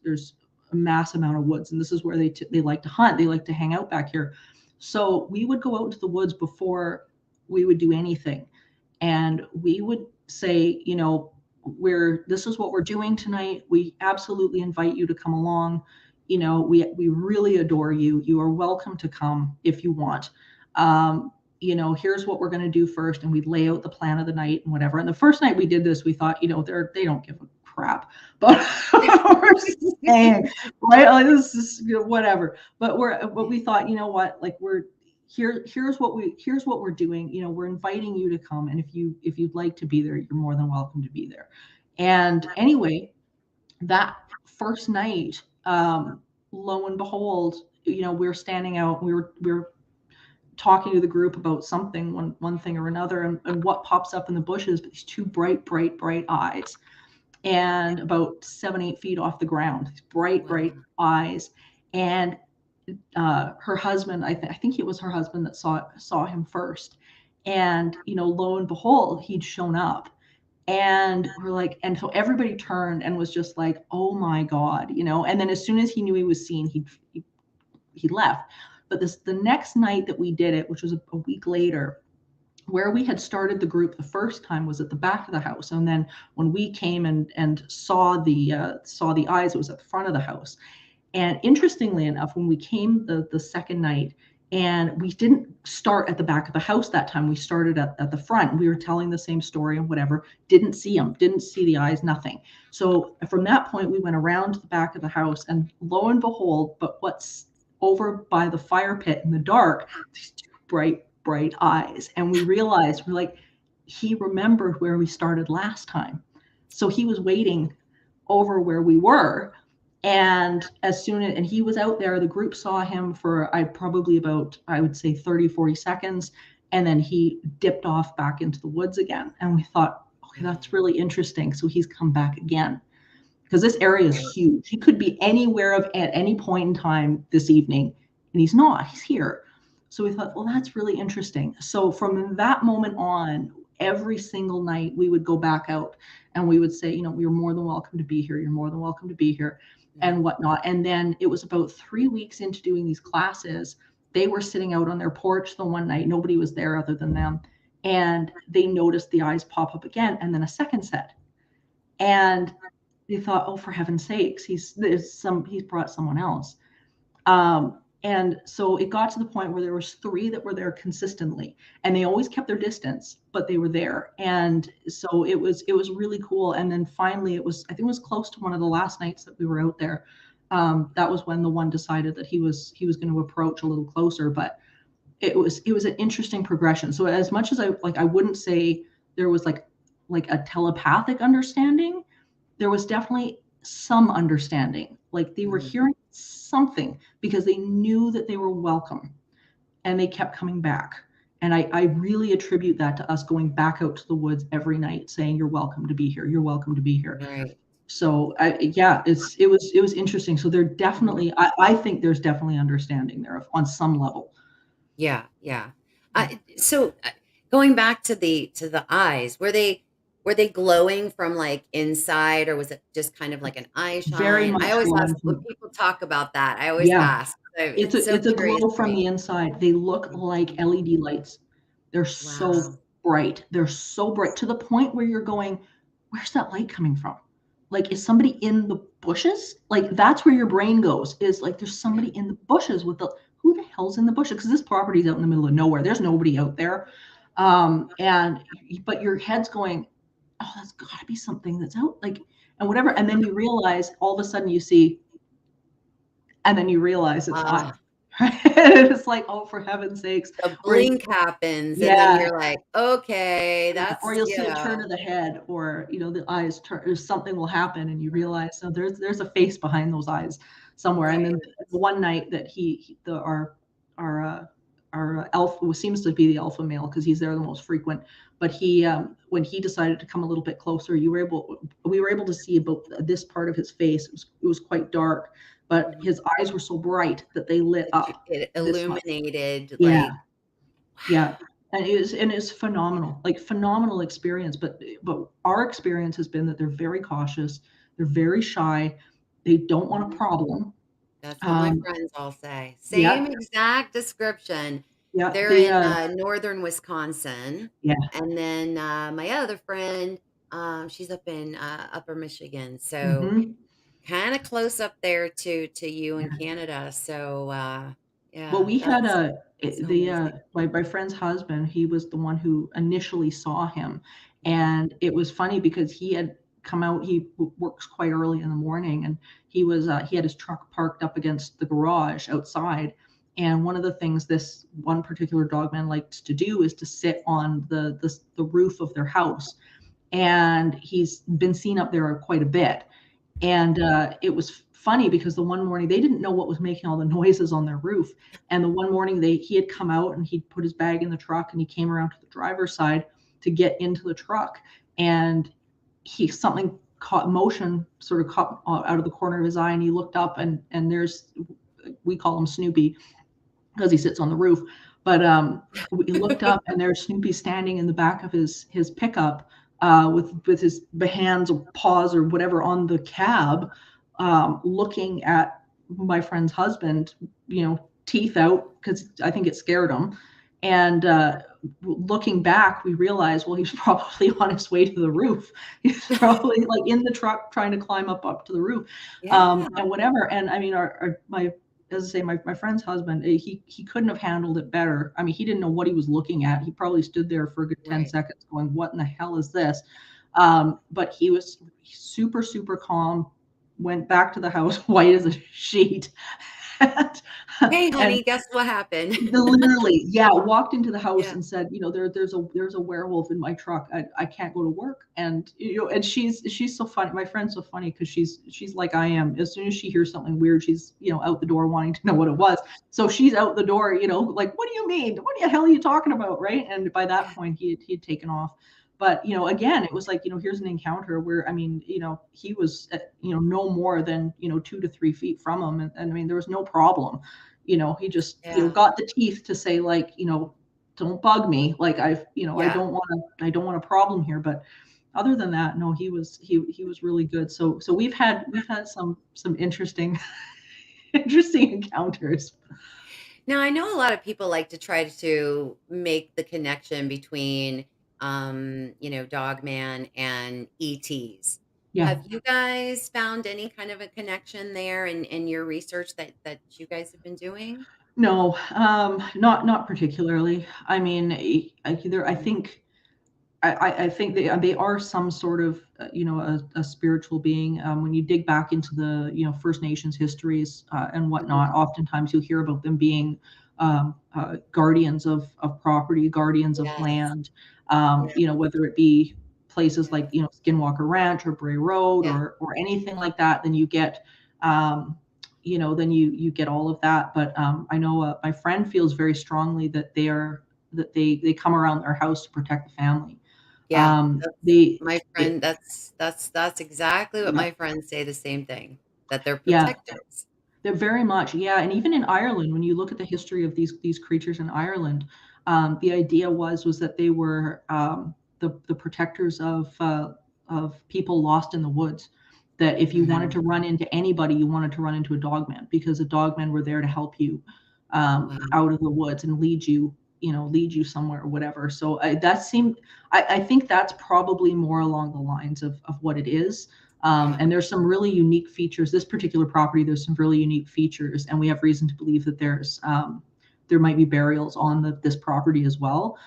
a mass amount of woods, and this is where they like to hunt, they like to hang out back here. So we would go out into the woods before we would do anything, and we would say, this is what we're doing tonight. We absolutely invite you to come along. We really adore you. You are welcome to come if you want. Here's what we're going to do first. And we'd lay out the plan of the night and whatever. And the first night we did this, we thought, they don't give a crap, but we're saying, right? Like, this is, whatever. But we thought, what, like, here's what we're doing. We're inviting you to come. And if you'd like to be there, you're more than welcome to be there. And anyway, that first night, lo and behold, we're standing out, we were talking to the group about something, one thing or another, and what pops up in the bushes, but these two bright, bright, bright eyes, and about 7-8 feet off the ground, these bright, Wow. bright eyes. And her husband, I think it was her husband that saw him first. And lo and behold, he'd shown up. And we're like, and so everybody turned and was just like, oh my God, and then as soon as he knew he was seen, he left. But the next night that we did it, which was a week later, where we had started the group the first time was at the back of the house, and then when we came and saw the eyes, it was at the front of the house. And interestingly enough, when we came the second night, and we didn't start at the back of the house that time, we started at the front. We were telling the same story and whatever, didn't see them, didn't see the eyes, nothing. So from that point, we went around the back of the house, and lo and behold, but what's over by the fire pit in the dark, these two bright eyes. And we realized, we're like, he remembered where we started last time. So he was waiting over where we were. And and he was out there, the group saw him for probably about, I would say 30, 40 seconds. And then he dipped off back into the woods again. And we thought, okay, that's really interesting. So he's come back again, because this area is huge. He could be anywhere at any point in time this evening, and he's not, he's here. So we thought, well, that's really interesting. So from that moment on, every single night we would go back out and we would say, you're more than welcome to be here. You're more than welcome to be here, and whatnot. And then it was about 3 weeks into doing these classes, they were sitting out on their porch the one night, nobody was there other than them, and they noticed the eyes pop up again, and then a second set. And they thought, oh, for heaven's sakes, he's brought someone else. And so it got to the point where there was 3 that were there consistently, and they always kept their distance, but they were there. And so it was really cool. And then finally, I think it was close to one of the last nights that we were out there. That was when the one decided that he was going to approach a little closer. But it was an interesting progression. So as much as I wouldn't say there was like a telepathic understanding, there was definitely some understanding. Like they were hearing something because they knew that they were welcome, and they kept coming back. And I really attribute that to us going back out to the woods every night saying, you're welcome to be here. You're welcome to be here. Right. So it was interesting. So there definitely, I think there's definitely understanding there on some level. Yeah. Yeah. So going back to the eyes, were they glowing from like inside, or was it just kind of like an eye shine? Very much I always ask glowing when people talk about that. I always Yeah. ask. So It's so a curious glow to from me. the inside. They look like LED lights. They're so Wow. bright. They're so bright to the point where you're going, where's that light coming from? Like, is somebody in the bushes? Like, that's where your brain goes, is like, there's somebody in the bushes who the hell's in the bushes? Because this property's out in the middle of nowhere. There's nobody out there. But your head's going, oh, that's gotta be something that's out, like, and whatever. And then you realize, all of a sudden you see, and then you realize it's Ah, eye. And it's like, oh, for heaven's sakes. the Or blink happens, and then yeah, you're like, okay, that's or you'll see a turn of the head, or the eyes turn, or something will happen, and you realize, so there's a face behind those eyes somewhere. And then right. the one night that our alpha seems to be the alpha male, because he's there the most frequent. But he when he decided to come a little bit closer, we were able to see about this part of his face. It was quite dark, but his eyes were so bright that they lit up It this much. illuminated Yeah, like, yeah. And it's phenomenal, like phenomenal experience. But our experience has been that they're very cautious, they're very shy, they don't want a problem. that's what my Um, friends all say. yeah, Same exact description. yeah, They're they in northern Wisconsin, yeah. and then my other friend, she's up in Upper Michigan, so Hmm. kind of close up there to you in Canada. So Well, yeah, we had that's so amazing. my friend's husband, he was the one who initially saw him. And it was funny because he had come out, he works quite early in the morning, and he had his truck parked up against the garage outside. And one of the things this one particular dogman likes to do is to sit on the roof of their house. And he's been seen up there quite a bit. And it was funny because the one morning they didn't know what was making all the noises on their roof. And the one morning he had come out and he'd put his bag in the truck, and he came around to the driver's side to get into the truck. And something caught motion, sort of caught out of the corner of his eye, and he looked up, and we call him Snoopy because he sits on the roof. But he looked up, and there's Snoopy standing in the back of his pickup, with his hands or paws or whatever on the cab, looking at my friend's husband, teeth out, because I think it scared him. And looking back, we realized, well, he's probably on his way to the roof. He's probably like in the truck trying to climb up to the roof, Yeah. and whatever. And I mean, as I say, my friend's husband, he couldn't have handled it better. I mean, he didn't know what he was looking at. He probably stood there for a good 10 Right. seconds going, what in the hell is this? But he was super, super calm, went back to the house, white as a sheet. and, Hey, and honey, guess what happened? literally, yeah, walked into the house Yeah. and said, there's a werewolf in my truck. I can't go to work. And and she's so funny. My friend's so funny because she's like I am. As soon as she hears something weird, she's out the door wanting to know what it was. So she's out the door, like, what do you mean? What the hell are you talking about, right? And by that Yeah. point, he'd taken off. But again, it was like, here's an encounter where, I mean, he was no more than 2 to 3 feet from him, and I mean, there was no problem. He just Yeah. got the teeth to say, like, don't bug me, like, I Yeah. don't want a problem here. But other than that, no, he was really good. So we've had some interesting interesting encounters. Now, I know a lot of people like to try to make the connection between, Dogman and ETs. Yeah. Have you guys found any kind of a connection there in your research that you guys have been doing? No, not particularly. I mean, I think I think they are some sort of a spiritual being. When you dig back into the First Nations histories and Mhm. whatnot, oftentimes you'll hear about them being guardians of property, guardians of Yes. land. Yeah. Whether it be places Yes. like Skinwalker Ranch or Bray Road Yeah. or anything like that, then you get then you get all of that. But I know my friend feels very strongly that they come around their house to protect the family. Yeah. That's They, my it, friend. That's exactly what yeah, my friends say, the same thing, that they're yeah, protectors. they're very much, yeah. And even in Ireland, when you look at the history of these creatures in Ireland, the idea was that they were the protectors of people lost in the woods. That if you wanted Mhm. to run into anybody, you wanted to run into a dogman, because the dogmen were there to help you Wow. out of the woods and lead you somewhere or whatever. So I think that's probably more along the lines of what it is. Yeah. And there's some really unique features. This particular property, there's some really unique features, and we have reason to believe that there might be burials on this property as well.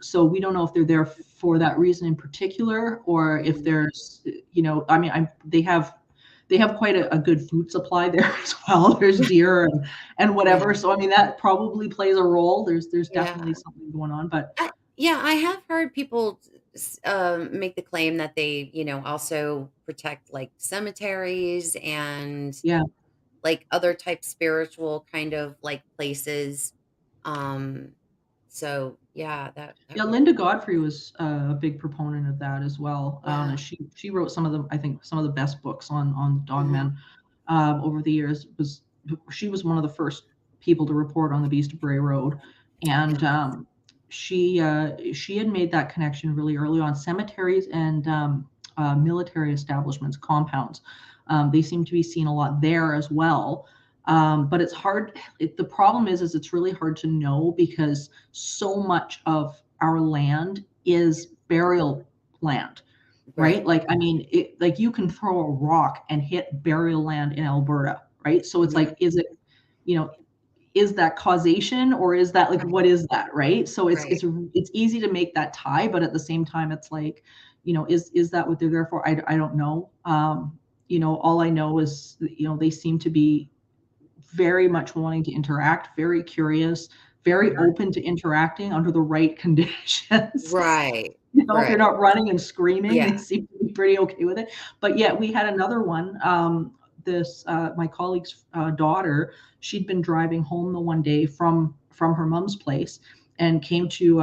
So we don't know if they're there for that reason in particular, or if Mhm. there's, I mean, they have quite a good food supply there as well. There's deer and Yeah. whatever. So I mean, that probably plays a role. There's Yeah. definitely something going on, but Yeah, I have heard people make the claim that they, also protect like cemeteries and yeah. like other type spiritual kind of like places. Um, so yeah, that Yeah, would Linda Godfrey was a big proponent of that as well. yeah. She wrote I think some of the best books on Mhm. dogmen over the years. She was one of the first people to report on the Beast of Bray Road, Yeah. and she had made that connection really early on. Cemeteries and military establishments, compounds, they seem to be seen a lot there as well. But it's hard. The problem is it's really hard to know, because so much of our land is burial land, Right. right? Like, I mean, like, you can throw a rock and hit burial land in Alberta, right? So it's Mhm. like, you know, is that causation, or is that, like, Right. what is that, right? So Right. it's easy to make that tie, but at the same time, it's like, is that what they're there for? I don't know. All I know is, they seem to be very much wanting to interact, very curious, very Right. open to interacting under the right conditions. Right. If you're Right. not running and screaming, they Yeah. seem to be pretty okay with it. But yet we had another one. This my colleague's daughter, she'd been driving home the one day from her mom's place, and came to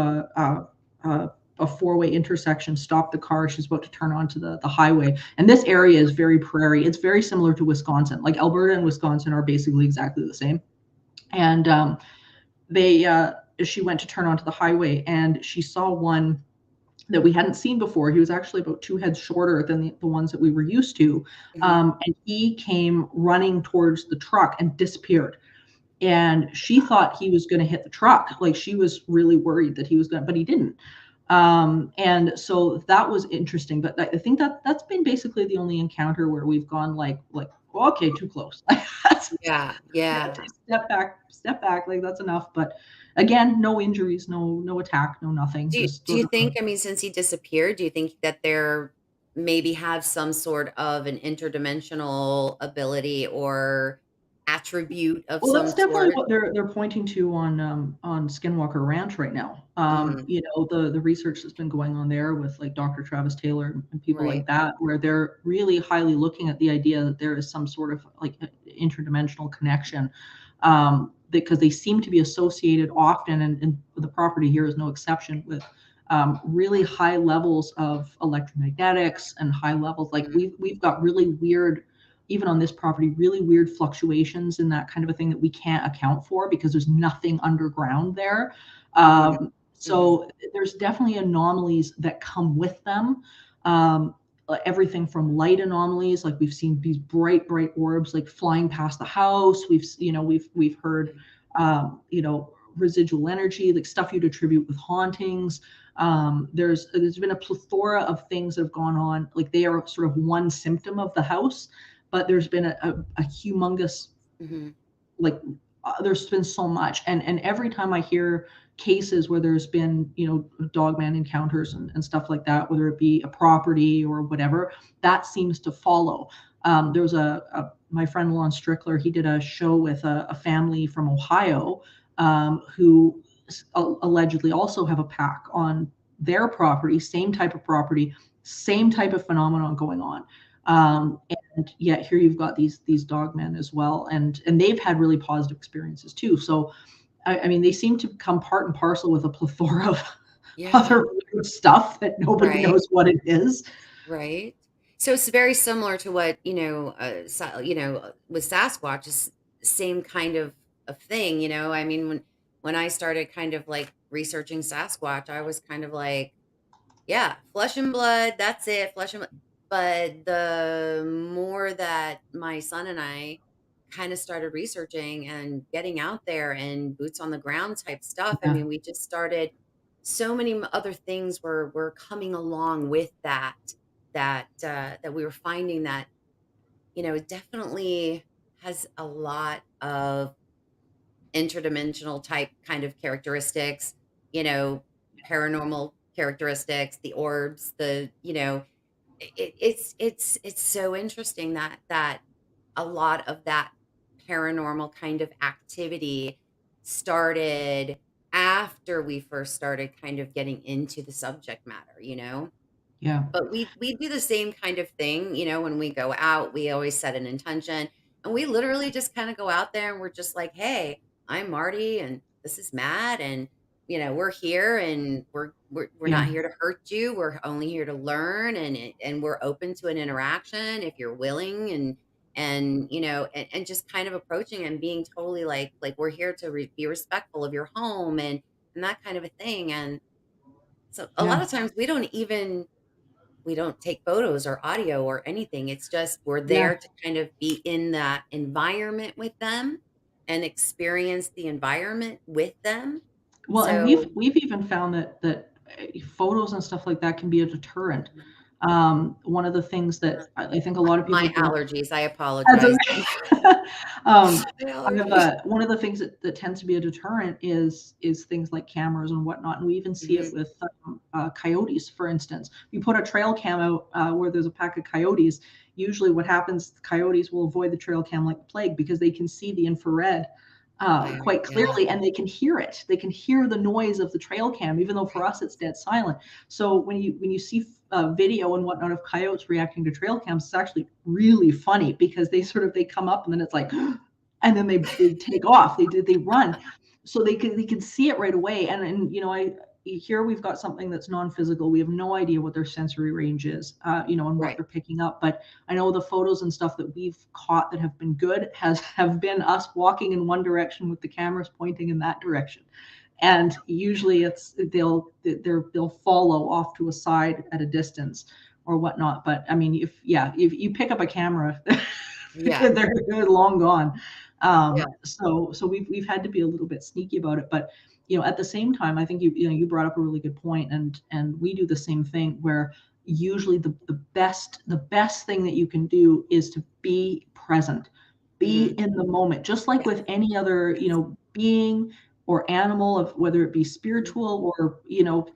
a four-way intersection, stopped the car. She's about to turn onto the highway. And this area is very prairie. It's very similar to Wisconsin. Like, Alberta and Wisconsin are basically exactly the same. And they she went to turn onto the highway, and she saw one that we hadn't seen before. He was actually about 2 heads shorter than the ones that we were used to. Mhm. And he came running towards the truck and disappeared. and she thought he was going to hit the truck. Like, she was really worried that he was going to, but he didn't. And so that was interesting. But I think that that's been basically the only encounter where we've gone like, well, okay, too close. Yeah, yeah. Step back. Like, that's enough. But again, no injuries, no attack, no nothing. Just Do you sort of think, I mean, since he disappeared, do you think that there maybe have some sort of an interdimensional ability or attribute of well, some that's definitely sort? what they're pointing to on Skinwalker Ranch right now. Mhm, You know, the research that's been going on there with like Dr. Travis Taylor and people right. like that, where they're really highly looking at the idea that there is some sort of like interdimensional connection, because they seem to be associated often, and the property here is no exception, with really high levels of electromagnetics and high levels. Like, Mhm, we've got really weird, even on this property, really weird fluctuations in that kind of a thing that we can't account for because there's nothing underground there. mhm, mhm, So there's definitely anomalies that come with them. Um, Everything from light anomalies, like we've seen these bright orbs like flying past the house. We've heard, residual energy, like stuff you'd attribute with hauntings. There's been a plethora of things that have gone on. Like, they are sort of one symptom of the house, but there's been a humongous, mhm, like, there's been so much. And every time I hear cases where there's been, dogman encounters and stuff like that, whether it be a property or whatever, that seems to follow. There was my friend Lon Strickler, he did a show with a family from Ohio, who allegedly also have a pack on their property, same type of property, same type of phenomenon going on. mhm. And yet here you've got these dogmen as well, and they've had really positive experiences too. So I mean, they seem to come part and parcel with a plethora of Yeah, other weird stuff that nobody right. knows what it is. Right. So it's very similar to what, with Sasquatch is same kind of thing, I mean, when I started kind of like researching Sasquatch, I was kind of like, yeah, flesh and blood, that's it, flesh and blood. But the more that my son and I kind of started researching and getting out there and boots on the ground type stuff, I Yeah, mean, we just started so many other things were coming along with that we were finding that, it definitely has a lot of interdimensional type kind of characteristics, you know, paranormal characteristics, the orbs, it's so interesting that a lot of that paranormal kind of activity started after we first started kind of getting into the subject matter. yeah, But we do the same kind of thing, when we go out, we always set an intention, and we literally just kinda go out there and we're just like, "Hey, I'm Marty, and this is Matt, and, we're here, and we're yeah, not here to hurt you, we're only here to learn, and we're open to an interaction if you're willing," and just kind of approaching and being totally like, "We're here to be respectful of your home," and that kind of a thing, and so a lot yeah, of times we don't take photos or audio or anything. It's just we're yeah. there to kind of be in that environment with them and experience the environment with them. Well, and we've So we've even found that photos and stuff like that can be a deterrent. Mhm. One of the things that I think a lot of people My don't. allergies, I That's apologize. okay. Um, My I have allergies. one of the things that tends to be a deterrent is things like cameras and whatnot, and we even see it Mhm. with coyotes, for instance. You put a trail cam out where there's a pack of coyotes. Usually, what happens? Coyotes will avoid the trail cam like the plague because they can see the infrared quite Yeah. clearly, and they can hear it. They can hear the noise of the trail cam, even though for Right. us it's dead silent. So when you see video and whatnot of coyotes reacting to trail cams, it's actually really funny because they come up and then it's like, and then they take off. They run, so they can see it right away. And I here we've got something that's non-physical. We have no idea what their sensory range is, and what Right. they're picking up. But I know the photos and stuff that we've caught that have been good have been us walking in one direction with the cameras pointing in that direction, and usually it's they'll follow off to a side at a distance or whatnot. But I mean, if you pick up a camera, Yeah. they're long gone. Yeah. So we've had to be a little bit sneaky about it, but at the same time, I think you brought up a really good point, and we do the same thing where usually the best thing that you can do is to be present, be Hmm. in the moment, just like Yes. with any other being or animal, of whether it be Mhm. spiritual or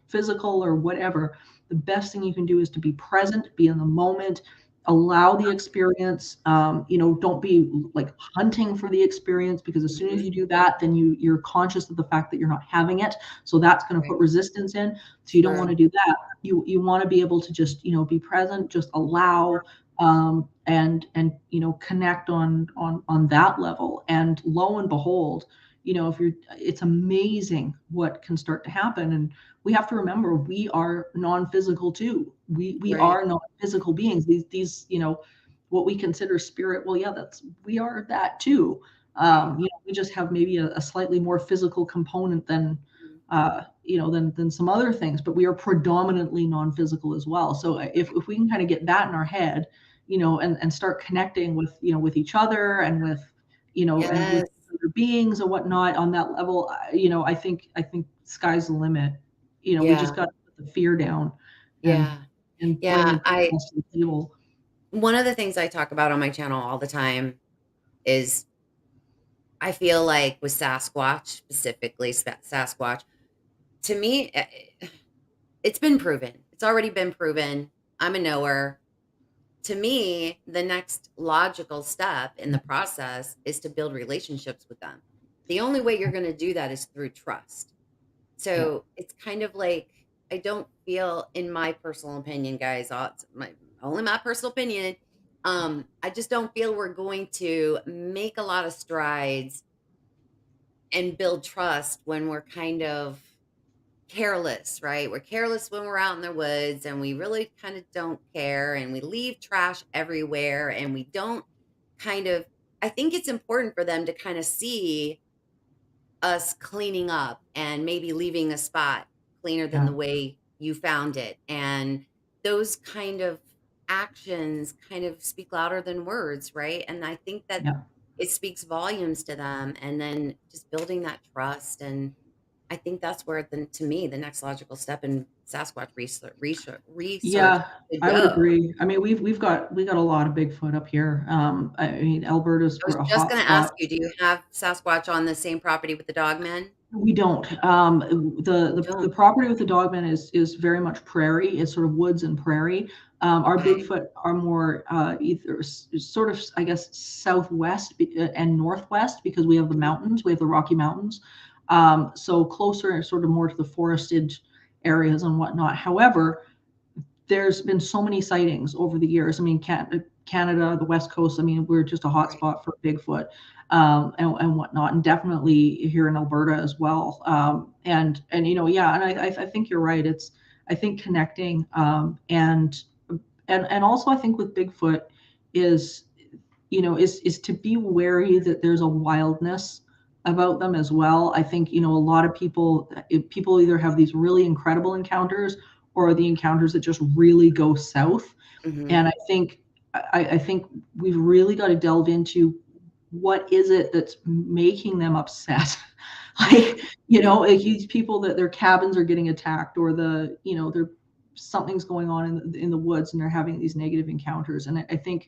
physical or whatever. The best thing you can do is to be present, be in the moment, allow the experience. Don't be like hunting for the experience, because as soon as Mhm. you do that, then you're conscious of the fact that you're not having it, so that's going to Right. put resistance in. So you don't want True. to do that. You want to be able to just be present, just allow, and connect on that level. And lo and behold, if you're it's amazing what can start to happen. And we have to remember, we are non-physical too. We Right. are non-physical beings. These what we consider spirit, well, yeah, we are that too. Right. We just have maybe a slightly more physical component than Mhm. than some other things, but we are predominantly non-physical as well. So if we can kind of get that in our head, and start connecting with each other, and and with Yes. other beings and whatnot on that level, I think sky's the limit. We just Yeah. got to put the fear down, and Yeah. bring Yeah. the best to the table. One of the things I talk about on my channel all the time is I feel like with Sasquatch, specifically Sasquatch, to me, it's been proven. It's already been proven. I'm a knower. To me, the next logical step in the process is to build relationships with them. The only way you're going to do that is through trust. Yeah, So it's kind of like, I don't feel, in my personal opinion, guys, it's only my personal opinion. I just don't feel we're going to make a lot of strides and build trust when we're kind of careless, right? We're careless when we're out in the woods and we really kind of don't care and we leave trash everywhere and we don't kind of, I think it's important for them to kind of see us cleaning up and maybe leaving a spot cleaner than yeah, the way you found it. And those kind of actions kind of speak louder than words, right? And I think that yeah. it speaks volumes to them. And then just building that trust. And I think that's where, to me, the next logical step in Sasquatch research Yeah, should I would go. agree. I mean, we got a lot of Bigfoot up here. I mean, Alberta's I was a just hot going to spot. ask you, do you have Sasquatch on the same property with the dogmen? We don't. You The don't. property with the dogman is very much prairie. It's sort of woods and prairie. Our Okay. Bigfoot are more either sort of, I guess, southwest and northwest, because we have the Mhm. mountains. We have the Rocky Mountains, so closer and sort of more to the forested areas and whatnot. However, there's been so many sightings over the years. I mean, Canada, the West Coast. I mean, we're just a hot Right. spot for Bigfoot, and whatnot, and definitely here in Alberta as well. And yeah, and I think you're right. I think connecting, and also I think with Bigfoot is is to be wary that there's a wildness about them as well. I think a lot of people either have these really incredible encounters, or the encounters that just really go south. Mhm. And I think we've really got to delve into what is it that's making them upset. Yeah. Like, like these people that their cabins are getting attacked, or they're something's going on in the woods, and they're having these negative encounters. And I think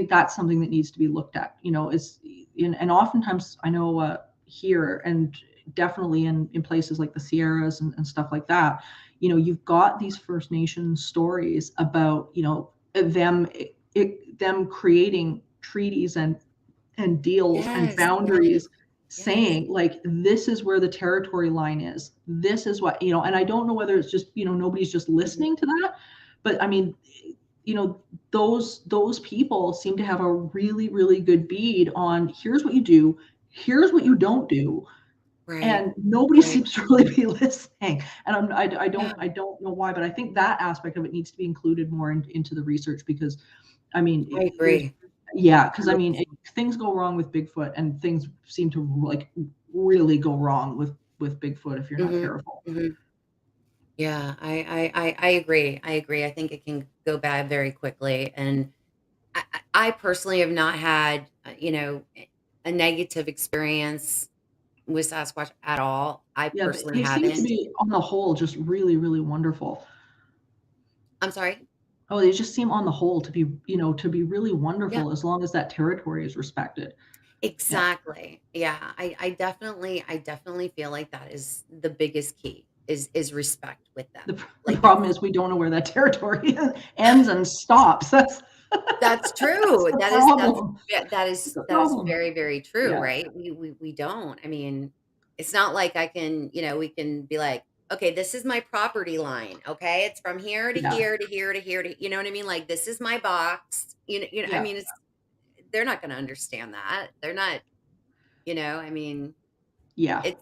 that's something that needs to be looked at. And oftentimes I know, here, and definitely in places like the Sierras and stuff like that, you've got these First Nations stories about them creating treaties and deals and Yes, yes, boundaries, yes. saying like, this is where the territory line is, this is what, and I don't know whether it's just nobody's just Mhm. listening to that. But I mean, you know those people seem to have a really, really good bead on, here's what you do, here's what you don't do, Right, and nobody right. seems to really be listening. And I Yeah, don't know why, but I think that aspect of it needs to be included more into the research, because I mean, I there's agree. yeah, because I mean, 100%. things go wrong with Bigfoot, and things seem to like really go wrong with Bigfoot if you're not Mhm, careful. mhm. Yeah, I agree, I agree. I think it can go bad very quickly, and I personally have not had, a negative experience with Sasquatch at all. I Yeah, personally they seem to haven't. be on the whole just really, really wonderful. I'm sorry. Oh, they just seem on the whole to be, to be really Yeah, wonderful as long as that territory is respected. Yeah. exactly. Yeah, I definitely feel like that is the biggest key is respect with them. The Like it's problem is we don't know where that territory ends and stops. That's That's true. the That is problem. It's the that is problem. very, very true, Yeah. right? We don't. I mean, it's not like I can, we can be like, okay, this is my property line. Okay, it's from here to Yeah. here to here to here to, you know what I mean? Like this is my box. I Yeah. mean, they're not going to understand that. They're not, I mean, Yeah. it's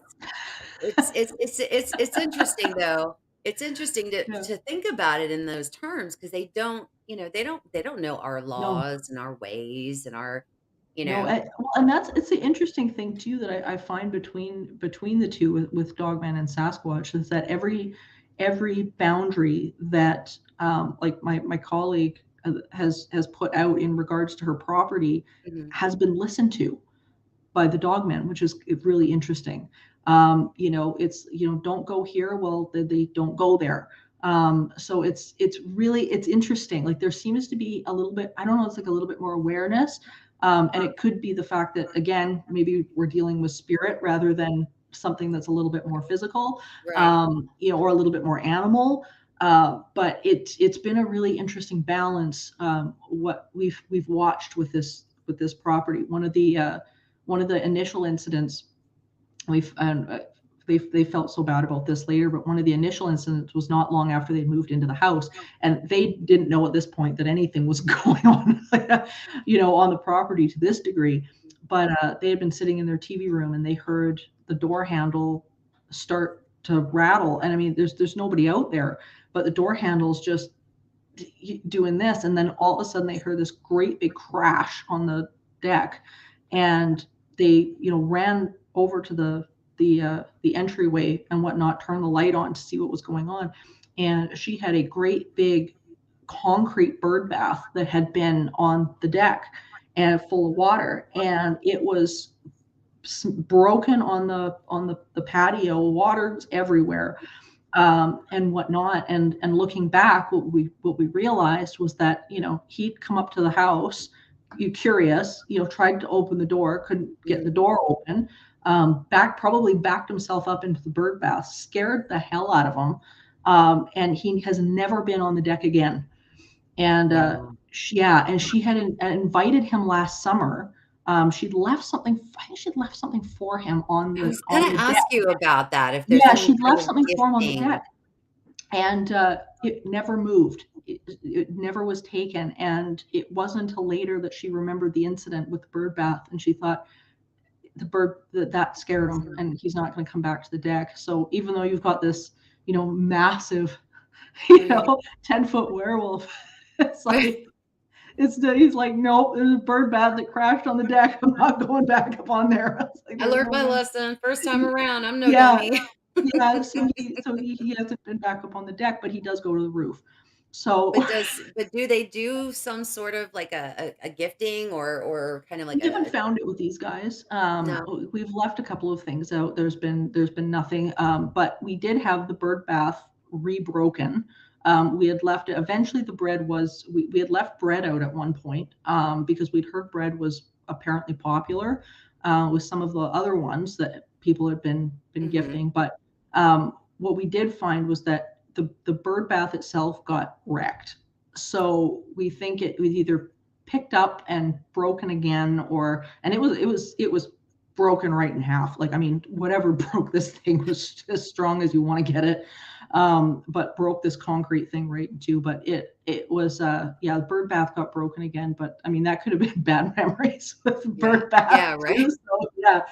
it's interesting though. It's interesting Yeah. to think about it in those terms because they don't, they don't know our No. laws and our ways and our, you No, know. well, and it's the interesting thing too that I find between the two with Dogman and Sasquatch is that every boundary that like my colleague has put out in regards to her property Mhm. has been listened to by the Dogman, which is really interesting. It's don't go here. Well, they don't go there. So it's interesting. Like there seems to be a little bit, I don't know, it's like a little bit more awareness. And it could be the fact that again, maybe we're dealing with spirit rather than something that's a little bit more physical, Right. or a little bit more animal. But it's been a really interesting balance. What we've watched with this property. One of the initial incidents we've they felt so bad about this later, but one of the initial incidents was not long after they moved into the house, and they didn't know at this point that anything was going on, on the property to this degree. But they had been sitting in their TV room and they heard the door handle start to rattle, and I mean, there's nobody out there, but the door handle's just doing this, and then all of a sudden they heard this great big crash on the deck, and they ran over to the entryway and whatnot, turned the light on to see what was going on, and she had a great big concrete bird bath that had been on the deck and full of water, and it was broken on the patio, water everywhere, and whatnot. And looking back, what we realized was that he'd come up to the house, you curious, tried to open the door, couldn't get the Mhm. door open, probably backed himself up into the bird bath, scared the hell out of him, and he has never been on the deck again. And Wow. she had invited him last summer. She'd left something. I think she'd left something for him on I was on gonna the deck. ask you about that, if there's Yeah, any she'd kind left of something for him on the gifting. deck, and it never moved. It never was taken, and it wasn't until later that she remembered the incident with the bird bath, and she thought the bird that scared him, and he's not going to come back to the deck. So even though you've got this, massive, Right. 10-foot werewolf, it's like he's like, nope, there's a bird bath that crashed on the deck. I'm not going back up on there. It's like I there's learned no my way. lesson first time around. I'm no Yeah, dummy. yeah. So he hasn't been back up on the deck, but he does go to the roof. So But do they do some sort of like a gifting or kind of we like haven't a found it with these guys. no? We've left a couple of things out. There's been nothing. But we did have the bird bath rebroken. We had left it. Eventually, the bread was we had left bread out at one point, because we'd heard bread was apparently popular, with some of the other ones that people had been Mhm. gifting. But what we did find was that the bird bath itself got wrecked. So we think it was either picked up and broken again, or and it was broken right in half. Like, I mean, whatever broke this thing was as strong as you want to get it, but broke this concrete thing right in two. But it was yeah, the bird bath got broken again. But I mean, that could have been bad memories with Yeah. bird bath Yeah, too. right? So yeah,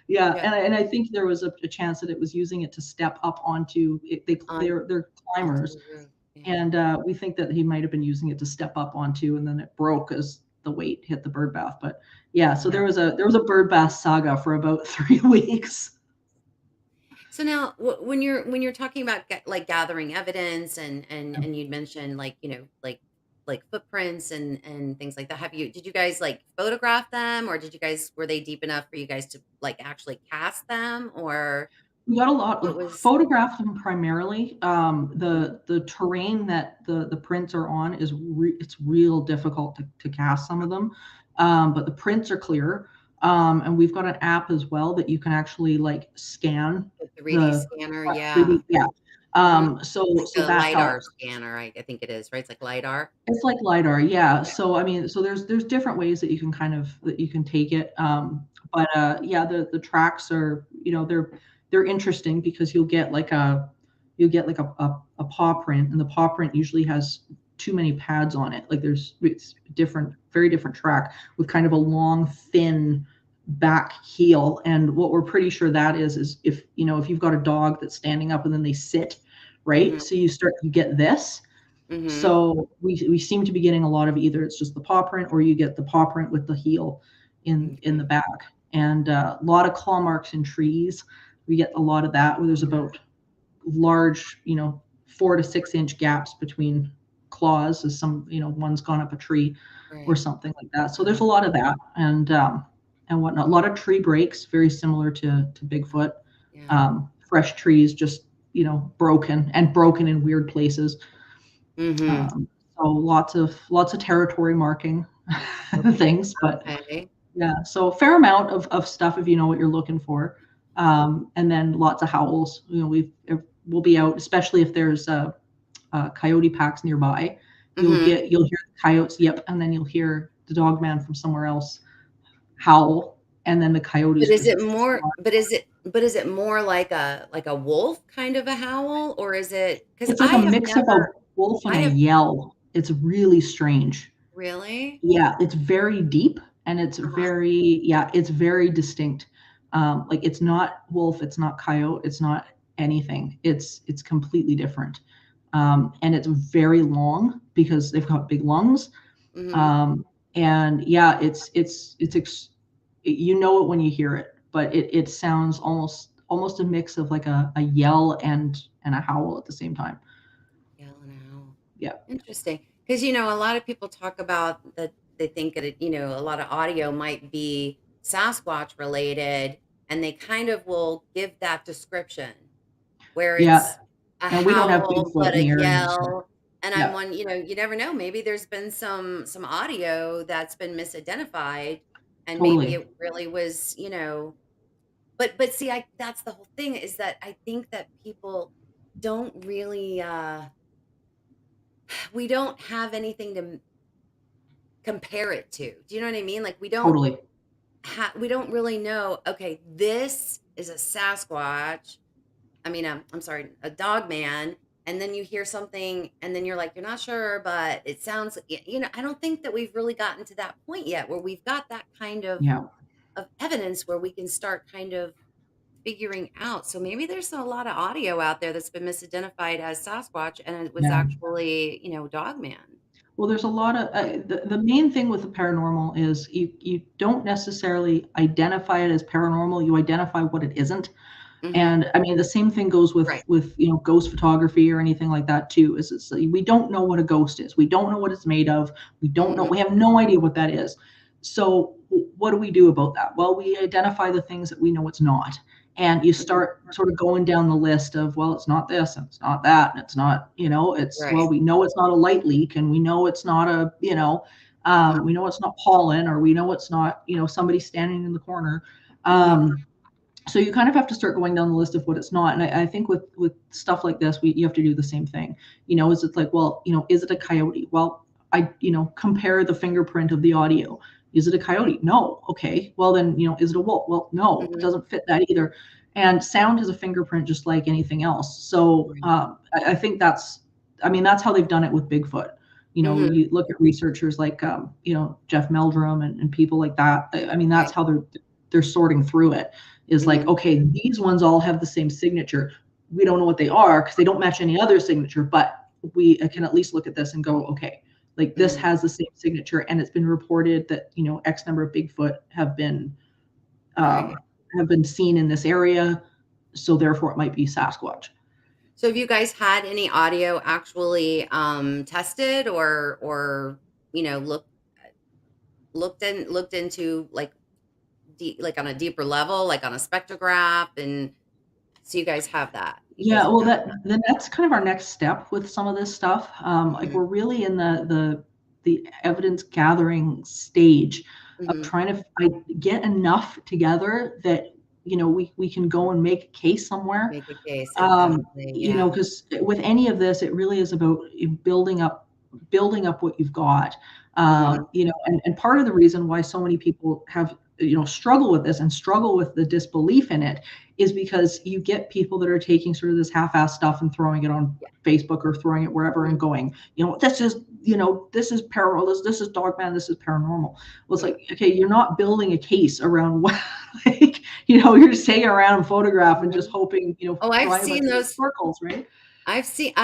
yeah, Yeah. and I think there was a chance that it was using it to step up onto it. On They're onto climbers, the roof. Yeah. and we think that he might have been using it to step up onto, and then it broke as the weight hit the bird bath. But yeah, so Yeah. there was a bird bath saga for about 3 weeks. So now, when you're talking about like gathering evidence and you'd mentioned like like like footprints and things like that. Did you guys like photograph them, or were they deep enough for you guys to like actually cast them, or We got a lot what of was? photograph them primarily. The terrain that the prints are on is it's real difficult to cast some of them, but the prints are clear. And we've got an app as well that you can actually like scan The 3D the scanner, yeah. 3D. Yeah. Mhm. Like So the that LiDAR helps. scanner, I think it is, right? It's like LiDAR. It's like LiDAR, yeah. Yeah. So I mean, so there's different ways that you can take it. But yeah, the tracks are, they're interesting because you'll get like a paw print, and the paw print usually has too many pads on it. Like it's different, very different track with kind of a long, thin back heel. And what we're pretty sure that is if you've got a dog that's standing up and then they sit, right? Mhm. So you get this. Mhm. So we seem to be getting a lot of either it's just the paw print or you get the paw print with the heel in the Okay. back, and a lot of claw marks in trees. We get a lot of that where there's about large, 4 to 6 inch gaps between claws, as one's gone up a tree or Right. something like that. So there's Uh-huh. a lot of that, and whatnot. A lot of tree breaks, very similar to Bigfoot. Yeah. Fresh trees just broken in weird places. Mhm. So lots of territory marking things, but Okay. yeah, so fair amount of stuff if you know what you're looking for, and then lots of howls. We'll be out, especially if there's coyote packs nearby. Mhm. You'll hear the coyotes yip, and then you'll hear the dog man from somewhere else howl, and then the But coyotes is just it more like a wolf kind of a howl, or is it? Because it's like a mix of a wolf and I a have yell. It's really strange. really? Yeah, it's very deep and Uh-huh. it's very distinct. Like it's not wolf, it's not coyote, it's not anything. It's completely different. And it's very long because they've got big lungs. Mhm. Um, and yeah, you know it when you hear it, but it sounds almost a mix of like a yell and a howl at the same time. Yell and owl. Yeah. Interesting. Because a lot of people talk about that they think that a lot of audio might be Sasquatch related, and they kind of will give that description where Yeah. it's a And we don't have howl, Bigfoot but in a the area, so yell. And I'm yeah, one, you never know. Maybe there's been some audio that's been misidentified, and maybe totally. it really was, but see, that's the whole thing, is that I think that people don't really we don't have anything to compare it to. Do you know what I mean? Like Totally. we don't really know, okay, this is a Sasquatch. I mean, I'm sorry, a dog man. And then you hear something and then you're like, you're not sure, but it sounds, I don't think that we've really gotten to that point yet where we've got that kind Yeah. of evidence where we can start kind of figuring out. So maybe there's a lot of audio out there that's been misidentified as Sasquatch and it was Yeah. actually, dog man. Well, there's a lot of the main thing with the paranormal is you don't necessarily identify it as paranormal. You identify what it isn't. Hmm. And I mean, the same thing goes with Right. ghost photography or anything like that too. We don't know what a ghost is. We don't know what it's made of. We don't know. Hmm. We have no idea what that is. So what do we do about that? Well, we identify the things that we know it's not, and you Hmm. start sort of going down the list of, well, it's not this, and it's not that, and it's not, it's, Right. well, we know it's not a light leak, and we know it's not Uh-huh. we know it's not pollen, or we know it's not, somebody standing in the corner. Hmm. So you kind of have to start going down the list of what it's not. And I think with stuff like this, you have to do the same thing. Is it like, well, is it a coyote? Well, compare the fingerprint of the audio. Is it a coyote? No. Okay. Well, then, is it a wolf? Well, no, it Hmm. doesn't fit that either. And sound is a fingerprint just like anything else. So Right. I think that's how they've done it with Bigfoot. Hmm. You look at researchers like, Jeff Meldrum and people like that. I mean, that's Right. how they're sorting through it, is like, Hmm. okay, these ones all have the same signature. We don't know what they are because they don't match any other signature, but we can at least look at this and go, okay, like this Hmm. has the same signature, and it's been reported that X number of Bigfoot Right. have been seen in this area, so therefore it might be Sasquatch. So have you guys had any audio actually tested or looked into like like on a deeper level, like on a spectrograph, and so you guys have that. You guys Yeah, have well, done that. that's kind of our next step with some of this stuff. Like Mhm. we're really in the evidence gathering stage of Mhm. trying to get enough together that we can go and make a case somewhere. Make a case, exactly. Yeah. Because with any of this, it really is about building up what you've got. Mhm. And part of the reason why so many people have struggle with this and struggle with the disbelief in it is because you get people that are taking sort of this half-assed stuff and throwing it on Yeah. Facebook or throwing it wherever and Mhm. going, this is paranormal, this is Dogman, this is paranormal. Well, it's Mhm. like, okay, you're not building a case around what, like, you're just taking around a photograph and just Mhm. hoping, Oh, I've drawing a bunch seen of those. circles, right? I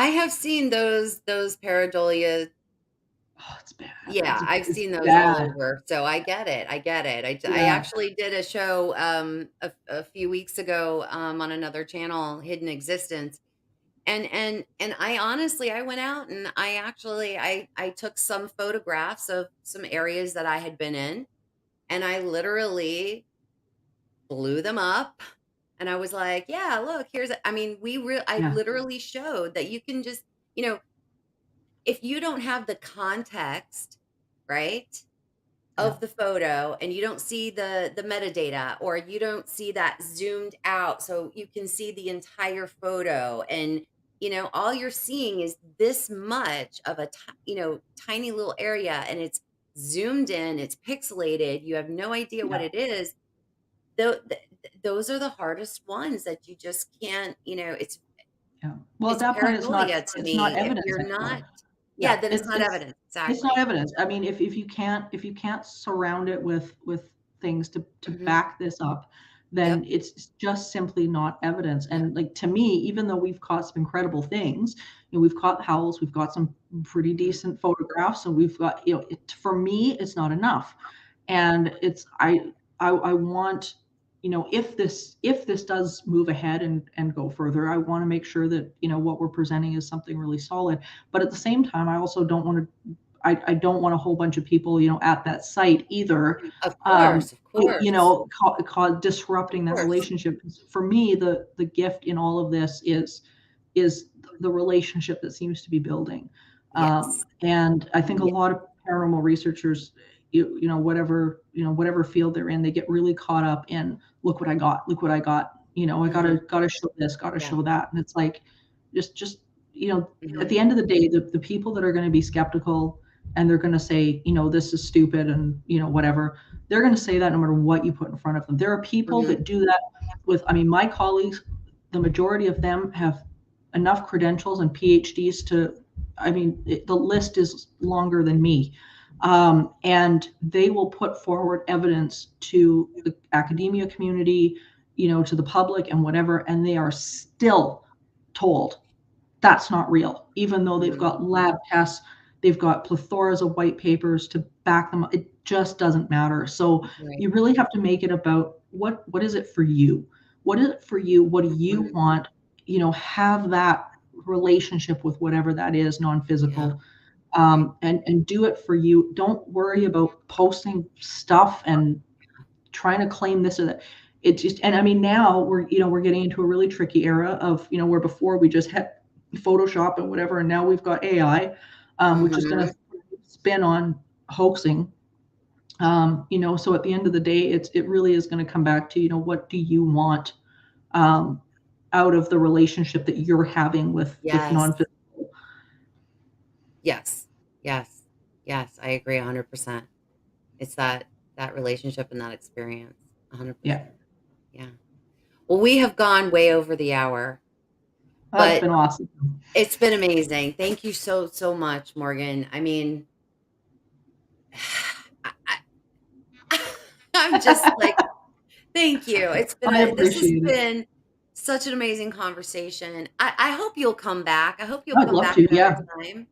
have seen those pareidolia. Oh, it's bad. Yeah, I've It's seen those all bad. over. So I get it. I get it. I Yeah. actually did a show a few weeks ago on another channel, Hidden Existence. And I honestly I went out and I took some photographs of some areas that I had been in, and I literally blew them up, and I was like, "Yeah, look, here's I mean, I Yeah. literally showed that you can just, if you don't have the context, right, Yeah. of the photo, and you don't see the metadata, or you don't see that zoomed out so you can see the entire photo, and all you're seeing is this much of tiny little area, and it's zoomed in, it's pixelated, you have no idea what Yeah. it is. Those are the hardest ones that you just can't, Yeah. Well, at it's that point, pareidolia to it's not me if evidence you're anymore. not. Yeah, Yeah. then it's not evidence, It's not exactly. evidence. I mean, if you can't surround it with things to Hmm. back this up, then Yep. it's just simply not evidence. Yep. And like to me, even though we've caught some incredible things, we've caught howls, we've got some pretty Mhm. decent photographs, and we've got, for me, it's not enough. And it's I want, if this does move ahead and go further, I want to make sure that what we're presenting is something really solid. But at the same time, I also don't want to I don't want a whole bunch of people, at that site either, Of course, of course, disrupting of that course. relationship. For me, the gift in all of this is the relationship that seems to be building. Yes. And I think a Ye lot of paranormal researchers, whatever field they're in, they get really caught up in look what I got. I gotta Mhm. show this, gotta Yeah. show that, and it's like just at Mhm. the end of the day, the people that are going to be skeptical and they're going to say, this is stupid and whatever, they're going to say that no matter what you put in front of them. There are people Mhm. that do that with, I mean, my colleagues, the majority of them have enough credentials and PhDs to, I mean, the list is longer than me. And they will put forward evidence to the academia community, to the public and whatever, and they are still told that's not real, even though they've Mhm. got lab tests, they've got plethoras of white papers to back them up. It just doesn't matter. So Right. you really have to make it about what is it for you? What is it for you? What do you Mhm. want? Have that relationship with whatever that is, Yeah. non-physical, Right. and do it for you. Don't worry about posting stuff and trying to claim this or that. It just, and I mean, now we're getting into a really tricky era of, where before we just had Photoshop and whatever, and now we've got AI, which is going Mhm. to spin on hoaxing. So at the end of the day, it really is going to come back to, what do you want um, out of the relationship that you're having with Yes. non-physical. Yes. Yes. Yes, I agree 100%. It's that relationship and that experience, Yeah, 100%. Yeah. Well, we have gone way over the hour, that's but been awesome. it's been amazing. Thank you so, so much, Morgan. I mean, I'm just like, thank you. I This has appreciate it. been such an amazing conversation. I hope you'll come back. I hope you'll I'd come love back to. another Yeah. time,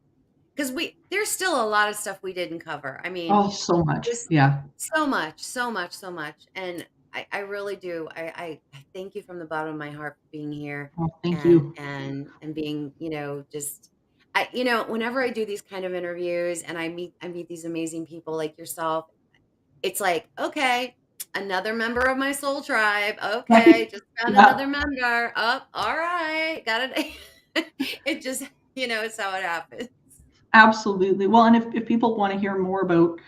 because there's still a lot of stuff we didn't cover. I mean, Oh, so much. just Yeah. so much, so much, so much. And I really do. I thank you from the bottom of my heart for being here Oh, thank and you. being, just whenever I do these kind of interviews and I meet these amazing people like yourself, it's like, okay, another member of my soul tribe. Right. Okay, just found Yeah, another member. Up, all right, got it. It just, it's how it happens. absolutely. Well, and if people want to hear more about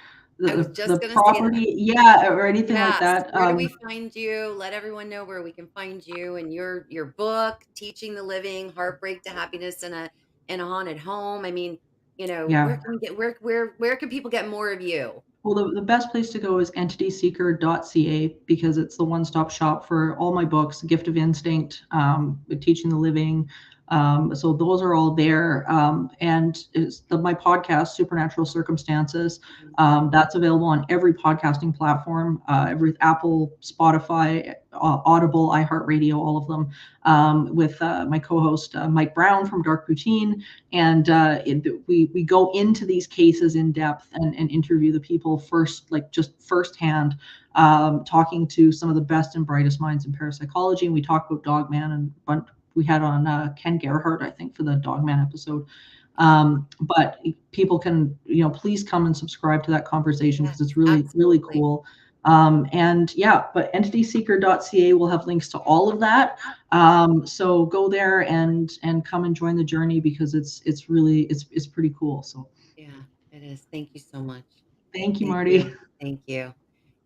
I was the just gonna say that. property, yeah, or anything like Yes. that, Where do we find you? Let everyone know where we can find you and your book, Teaching the Living, Heartbreak to Happiness in a Haunted Home. I mean, where yeah. can we get where can people get more of you? Well, the best place to go is entityseeker.ca because it's the one-stop shop for all my books, Gift of Instinct, Teaching the Living. So those are all there. And my podcast, Supernatural Circumstances, Mhm. that's available on every podcasting platform, every Apple, Spotify, Audible, iHeartRadio, all of them, with my co-host Mike Brown from Dark Routine. And we go into these cases in depth and interview the people first, like just firsthand, talking to some of the best and brightest minds in parapsychology. And we talk about Dogman, and we had on Ken Gerhardt, I think, for the Dogman episode. But people can, please come and subscribe to that conversation Yes, because it's really, really absolutely. cool. And yeah, but entityseeker.ca will have links to all of that. So go there and come and join the journey because it's really it's pretty cool. So Yeah, it is. Thank you so much. thank you, Thank you. Marty. Thank you.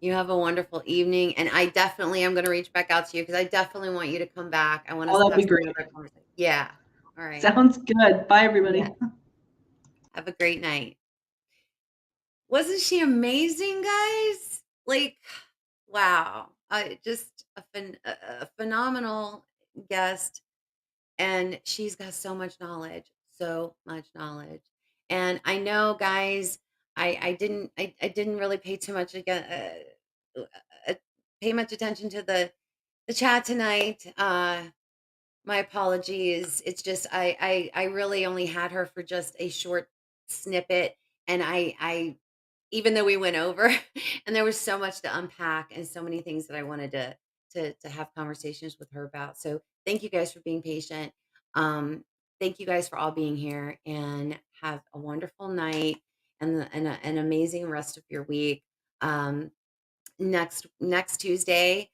You have a wonderful evening, and I definitely am gonna reach back out to you because I definitely want you to come back. I want Oh, us to that'd have be some great. other conversation. Yeah. All right. Sounds good. Bye, Yeah. everybody. Have a great night. Wasn't she amazing, guys? Like, wow. Just a phenomenal guest, and she's got so much knowledge, so much knowledge. And I know, guys, I didn't really pay too much again pay much attention to the chat tonight. My apologies. It's just I really only had her for just a short snippet, and I even though we went over and there was so much to unpack and so many things that I wanted to have conversations with her about. So thank you guys for being patient. Um, thank you guys for all being here and have a wonderful night and an amazing rest of your week. Um, next Tuesday.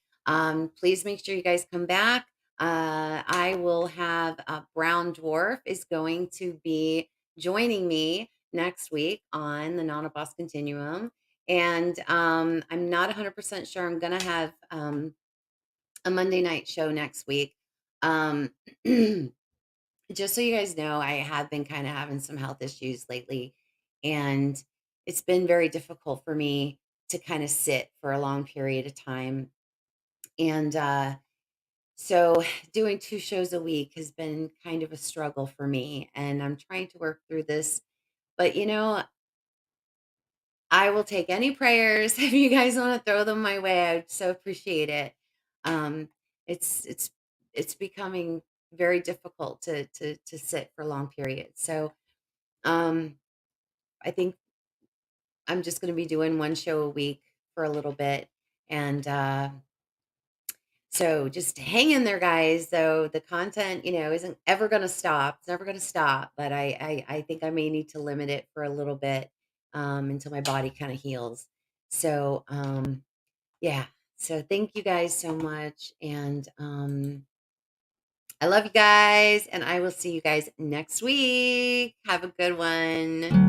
Please make sure you guys come back. I will have Brown Dwarf is going to be joining me next week on the Non Boss Continuum. And I'm not 100% sure I'm going to have a Monday night show next week. Um, just so you guys know, I have been kind of having some health issues lately, and it's been very difficult for me to kind of sit for a long period of time. And so doing 2 shows a week has been kind of a struggle for me, and I'm trying to work through this. But I will take any prayers if you guys want to throw them my way. I would so appreciate it. Um, it's becoming very difficult to sit for long periods. So um, I think I'm just going to be doing 1 show a week for a little bit, and so just hang in there, guys. Though the content, isn't ever going to stop. It's never going to stop. But I think I may need to limit it for a little bit until my body kind of heals. So yeah. So thank you guys so much, and I love you guys, and I will see you guys next week. Have a good one.